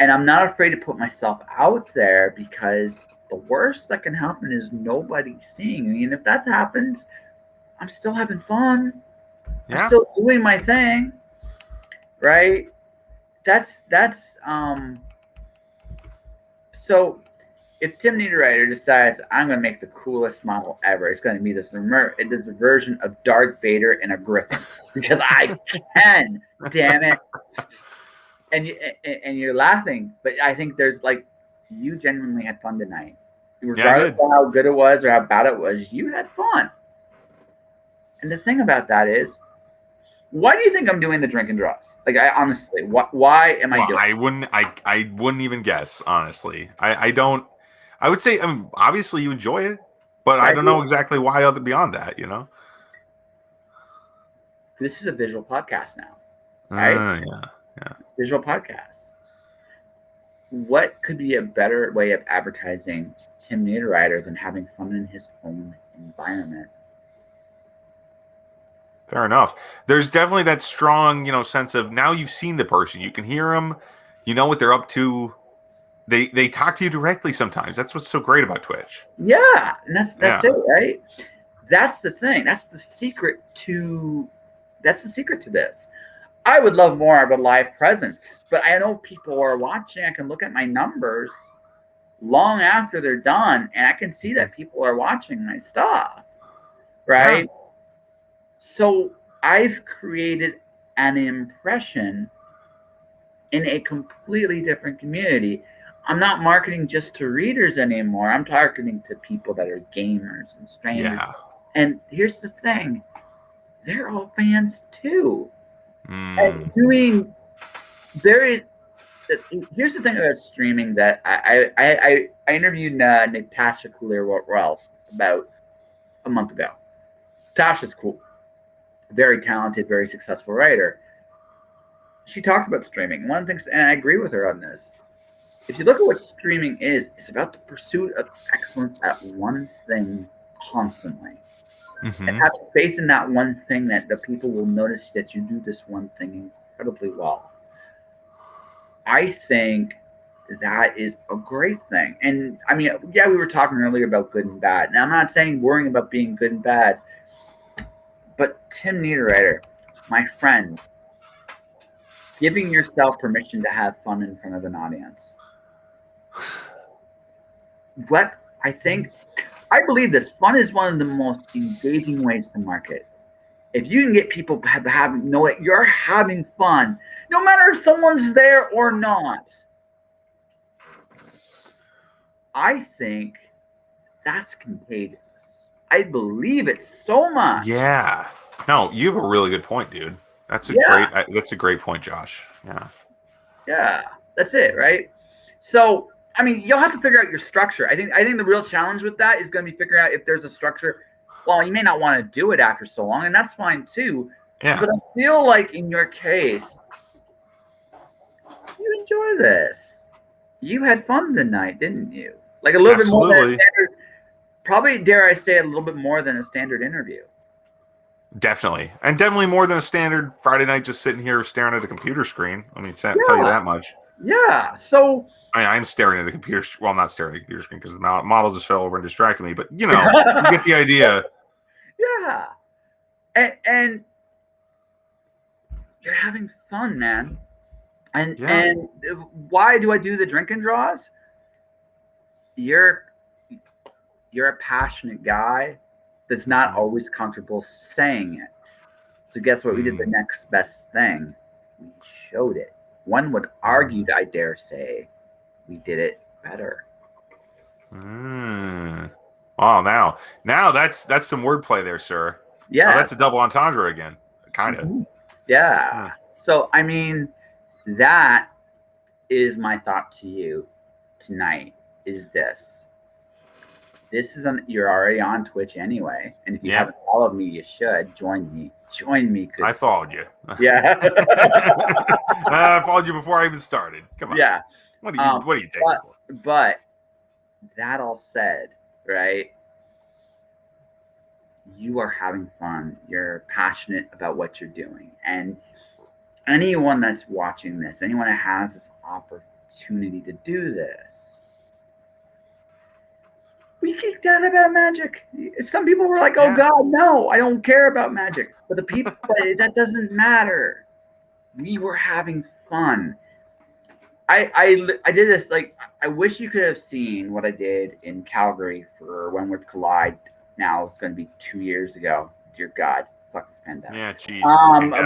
And I'm not afraid to put myself out there because the worst that can happen is nobody seeing me. And if that happens, I'm still having fun. I'm Yeah. still doing my thing. Right? That's so if Tim Niederriter decides I'm going to make the coolest model ever, it's going to be this version of Darth Vader in a griffin because I can, damn it. And you're laughing, but I think there's like you genuinely had fun tonight, regardless of how good it was or how bad it was. You had fun, and the thing about that is, why do you think I'm doing the drink and draws? Like, I honestly, why am I doing? I wouldn't even guess. Honestly, I don't. I would say, I mean, obviously you enjoy it, but I don't know exactly why other beyond that. You know, this is a visual podcast now, right? Yeah. Visual podcast. What could be a better way of advertising Tim Niederriter than having fun in his own environment? Fair enough. There's definitely that strong, sense of now you've seen the person. You can hear them. You know what they're up to. They talk to you directly sometimes. That's what's so great about Twitch. Yeah, and that's it, right? That's the thing. That's the secret to this. I would love more of a live presence, but I know people are watching. I can look at my numbers long after they're done, and I can see that people are watching my stuff, right? Yeah. So I've created an impression in a completely different community. I'm not marketing just to readers anymore. I'm targeting to people that are gamers and strangers. Yeah. And here's the thing. They're all fans too. And here's the thing about streaming that I interviewed Natasha Clearwell about a month ago. Tasha's cool. Very talented, very successful writer. She talked about streaming. One of the things, and I agree with her on this, if you look at what streaming is, it's about the pursuit of excellence at one thing constantly. Mm-hmm. And have faith in that one thing that the people will notice that you do this one thing incredibly well. I think that is a great thing. And I mean, yeah, we were talking earlier about good and bad. Now, I'm not saying worrying about being good and bad, but Tim Niederriter, my friend, giving yourself permission to have fun in front of an audience. What I believe this. Fun is one of the most engaging ways to market. If you can get people to know that you're having fun, no matter if someone's there or not, I think that's contagious. I believe it so much. Yeah. No, you have a really good point, dude. That's a great point, Josh. Yeah. Yeah, that's it, right? So, I mean, you'll have to figure out your structure. I think the real challenge with that is going to be figuring out if there's a structure. Well, you may not want to do it after so long, and that's fine too. Yeah. But I feel like in your case, you enjoy this. You had fun tonight, didn't you? Like a little bit more than a standard. Probably, dare I say, a little bit more than a standard interview. Definitely. And definitely more than a standard Friday night just sitting here staring at a computer screen. I mean, tell you that much. Yeah. So I'm staring at a computer. Well, I'm not staring at a computer screen because the model just fell over and distracted me. But, you get the idea. Yeah. And you're having fun, man. And why do I do the drink and draws? You're a passionate guy that's not always comfortable saying it. So guess what? We did the next best thing. We showed it. One would argue, I dare say, we did it better. Wow, now that's some wordplay there, sir. Yeah. Now that's a double entendre again, kind of. Mm-hmm. Yeah. So, I mean, that is my thought to you tonight is this. This is you're already on Twitch anyway. And if you haven't followed me, you should join me. I followed you. Yeah. I followed you before I even started. Come on. Yeah. What are you taking for? But that all said, right? you are having fun. You're passionate about what you're doing. And anyone that's watching this, anyone that has this opportunity to do this, we geeked out about magic. Some people were like, "Oh God, no, I don't care about magic." But the people, that doesn't matter. We were having fun. I did this, like, I wish you could have seen what I did in Calgary for When Worlds Collide. Now it's going to be 2 years ago. Dear God, fuck this pandemic. Yeah, jeez.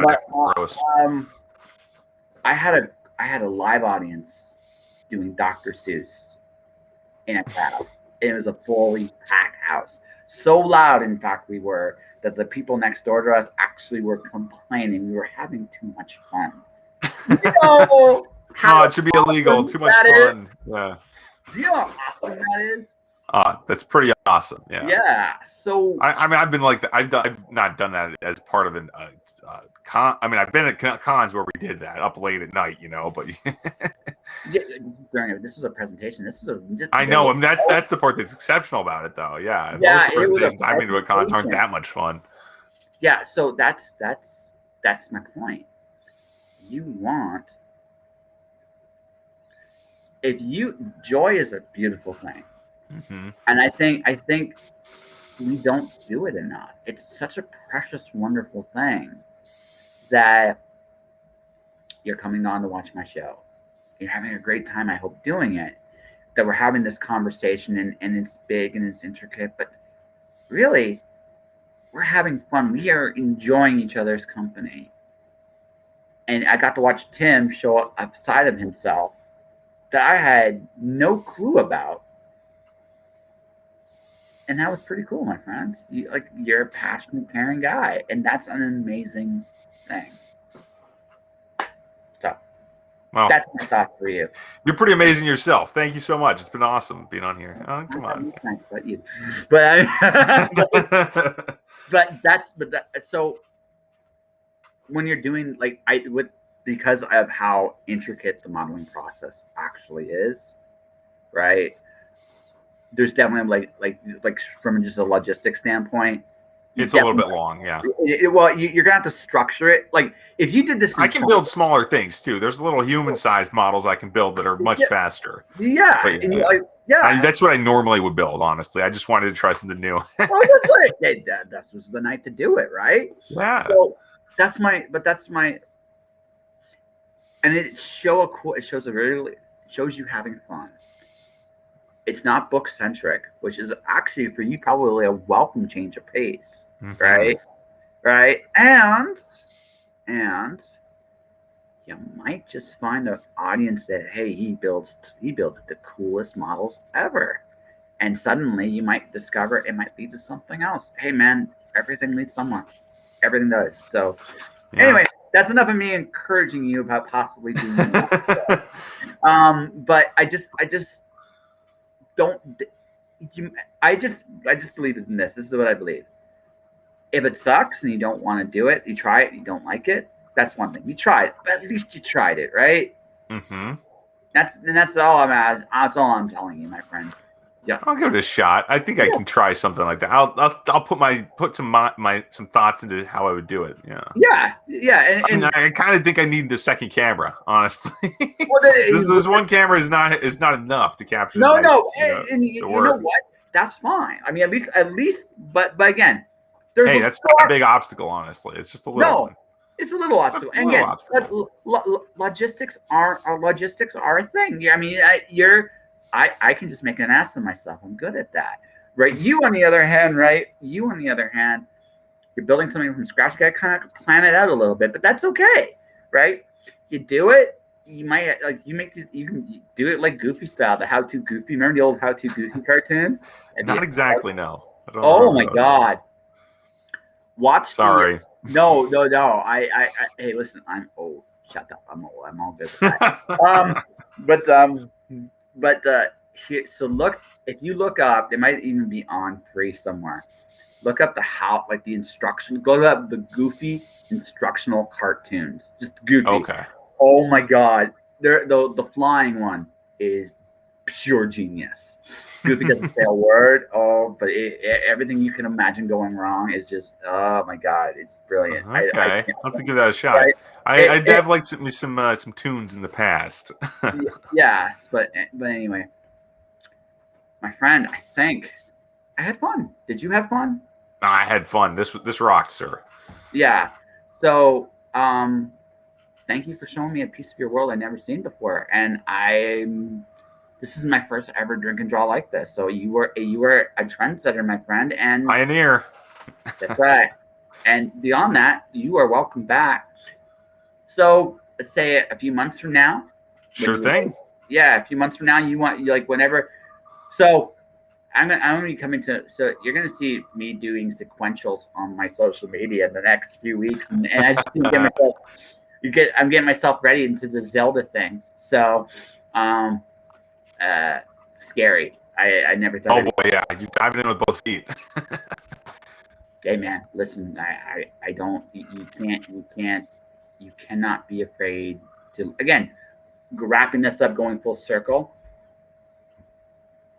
But gross. I had a live audience doing Dr. Seuss in a crowd. It was a fully packed house. So loud, in fact, we were that the people next door to us actually were complaining. We were having too much fun. You know, no, it should be illegal. Too much fun. Yeah. Do you know how awesome that is? That's pretty awesome. Yeah. Yeah. So I mean, I've been like, I've not done that as part of an con. I mean, I've been at cons where we did that up late at night, you know. But yeah, this was a presentation. This is a. I know. I mean, that's the part that's exceptional about it, though. Yeah. Yeah. Most of the presentations I've been to at cons aren't that much fun. Yeah. So that's my point. You want. Joy is a beautiful thing, and I think we don't do it enough. It's such a precious, wonderful thing that you're coming on to watch my show. You're having a great time, I hope, doing it. That we're having this conversation, and it's big and it's intricate, but really, we're having fun. We are enjoying each other's company, and I got to watch Tim show up outside of himself that I had no clue about. And that was pretty cool, my friend. You're a passionate, caring guy, and that's an amazing thing. So, that's my thought for you. You're pretty amazing yourself. Thank you so much. It's been awesome being on here. Oh, come on. Nice about you, so when you're doing because of how intricate the modeling process actually is, right? There's definitely like from just a logistics standpoint, it's a little bit long. Yeah. You're gonna have to structure it. Like if you did this, I can build smaller things too. There's little human-sized models I can build that are much faster. Yeah. But, that's what I normally would build. Honestly, I just wanted to try something new. Well, that's right. That was the night to do it, right? Yeah. So that's my. And it shows you having fun. It's not book centric, which is actually for you probably a welcome change of pace, right? Right, and you might just find an audience that he builds the coolest models ever, and suddenly you might discover it might lead to something else. Hey man, everything leads somewhere. Everything does. So anyway. That's enough of me encouraging you about possibly doing that. But I just don't. I just believe in this. This is what I believe. If it sucks and you don't want to do it, you try it, you don't like it. That's one thing. You tried it, but at least you tried it, right? That's all I'm at. That's all I'm telling you, my friend. Yeah, I'll give it a shot. I think I can try something like that. I'll put some thoughts into how I would do it. Yeah. And I kind of think I need the second camera, honestly. This one camera is not enough to capture. And you know what? That's fine. I mean, at least, but again, that's not a big obstacle, honestly. It's just a little one. It's a little obstacle. And again, logistics are a thing. I mean, I can just make an ass of myself. I'm good at that, right? You, on the other hand, you're building something from scratch. You got to kind of plan it out a little bit, but that's okay, right? You do it. You might you can do it like Goofy style, the How to Goofy. Remember the old How to Goofy cartoons? Not exactly, no. Oh my God! Watch. Sorry. No. I hey, listen. I'm old. Shut up. I'm old. I'm all good with that. But here, so if you look up, it might even be on free somewhere. Look up the instruction. Go up the Goofy instructional cartoons. Just Goofy. Okay. Oh my God, the flying one is pure genius. Goofy doesn't say a word. Oh, but everything you can imagine going wrong is just, oh my god, it's brilliant. I Okay, can't. I'll have to give that a shot. Right? I have liked some tunes in the past. Yes, but anyway, my friend, I think I had fun. Did you have fun? I had fun. This rocked, sir. Yeah. So, thank you for showing me a piece of your world I've never seen before, and this is my first ever drink and draw like this. So you were a trendsetter, my friend, and Pioneer. that's right. And beyond that, you are welcome back. So let's say a few months from now, Sure thing. a few months from now, you like whenever. So I'm gonna be coming to. So you're gonna see me doing sequentials on my social media in the next few weeks, and I just need to get myself. I'm getting myself ready into the Zelda thing. So, scary. I never thought. Oh boy, yeah, you diving in with both feet. Hey man, listen. I don't. You cannot be afraid to. Again, wrapping this up, going full circle.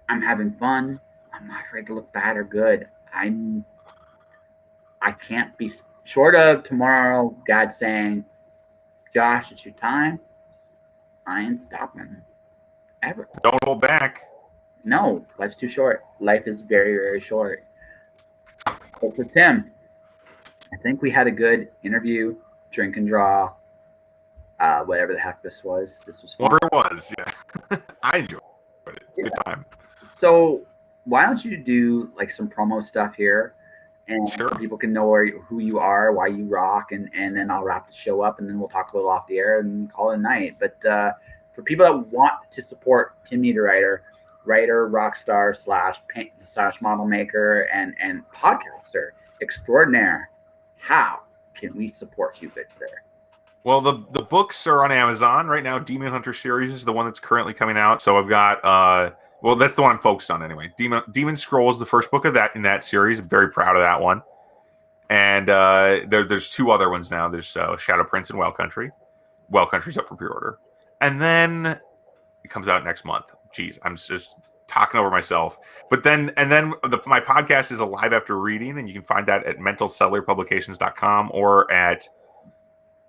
I'm having fun. I'm not afraid to look bad or good. I can't be short of tomorrow. God saying, Josh, it's your time. I ain't stopping ever. Don't hold back. No, life's too short. Life is very, very short. But for Tim, I think we had a good interview, drink and draw, whatever the heck this was. This was fun. Whatever it was, yeah. I enjoyed it. It's a good time. So why don't you do like some promo stuff here, and Sure. people can know who you are, why you rock, and then I'll wrap the show up, and then we'll talk a little off the air and call it a night. But for people that want to support Tim Niederriter, writer, rock star / model maker, and podcaster extraordinaire, how can we support you, good sir? Well, the books are on Amazon right now. Demon Hunter series is the one that's currently coming out. So I've got well, that's the one I'm focused on anyway. Demon Scroll is the first book of that in that series. I'm very proud of that one. And there's two other ones now. There's Shadow Prince and Well Country. Well Country's up for pre-order, and then it comes out next month. Jeez, I'm just talking over myself. But then my podcast is Alive After Reading, and you can find that at mentalcellularpublications.com or at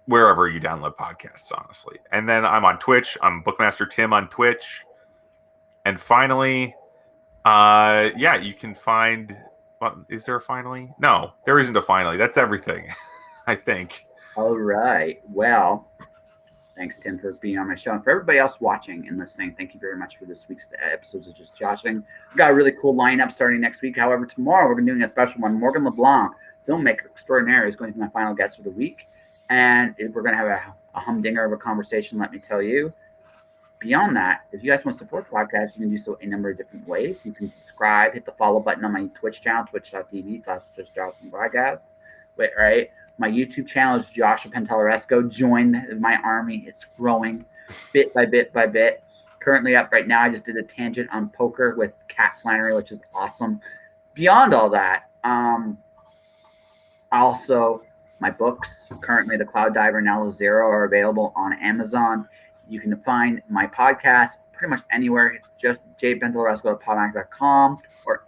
wherever you download podcasts, honestly. And then I'm on Twitch. I'm Bookmaster Tim on Twitch. And finally, you can find. Well, is there a finally? No, there isn't a finally. That's everything, I think. All right. Well, thanks, Tim, for being on my show. And for everybody else watching and listening, thank you very much for this week's episodes of Just Joshing. We've got a really cool lineup starting next week. However, tomorrow we're going to be doing a special one. Morgan LeBlanc, filmmaker extraordinaire, is going to be my final guest for the week. And we're going to have a humdinger of a conversation, let me tell you. Beyond that, if you guys want to support the podcast, you can do so a number of different ways. You can subscribe, hit the follow button on my Twitch channel, twitch.tv/JoshPodcast. Right? My YouTube channel is Joshua Pentellaresco. Join my army. It's growing bit by bit by bit. Currently up right now, I just did a tangent on poker with Kat Flannery, which is awesome. Beyond all that, also, my books, currently The Cloud Diver and Now Zero, are available on Amazon. You can find my podcast pretty much anywhere. Just jpentellaresco.podmac.com or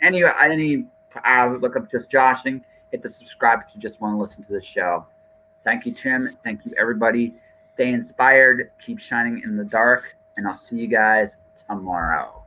look up Just Joshing. Hit the subscribe if you just want to listen to the show. Thank you, Tim. Thank you, everybody. Stay inspired. Keep shining in the dark. And I'll see you guys tomorrow.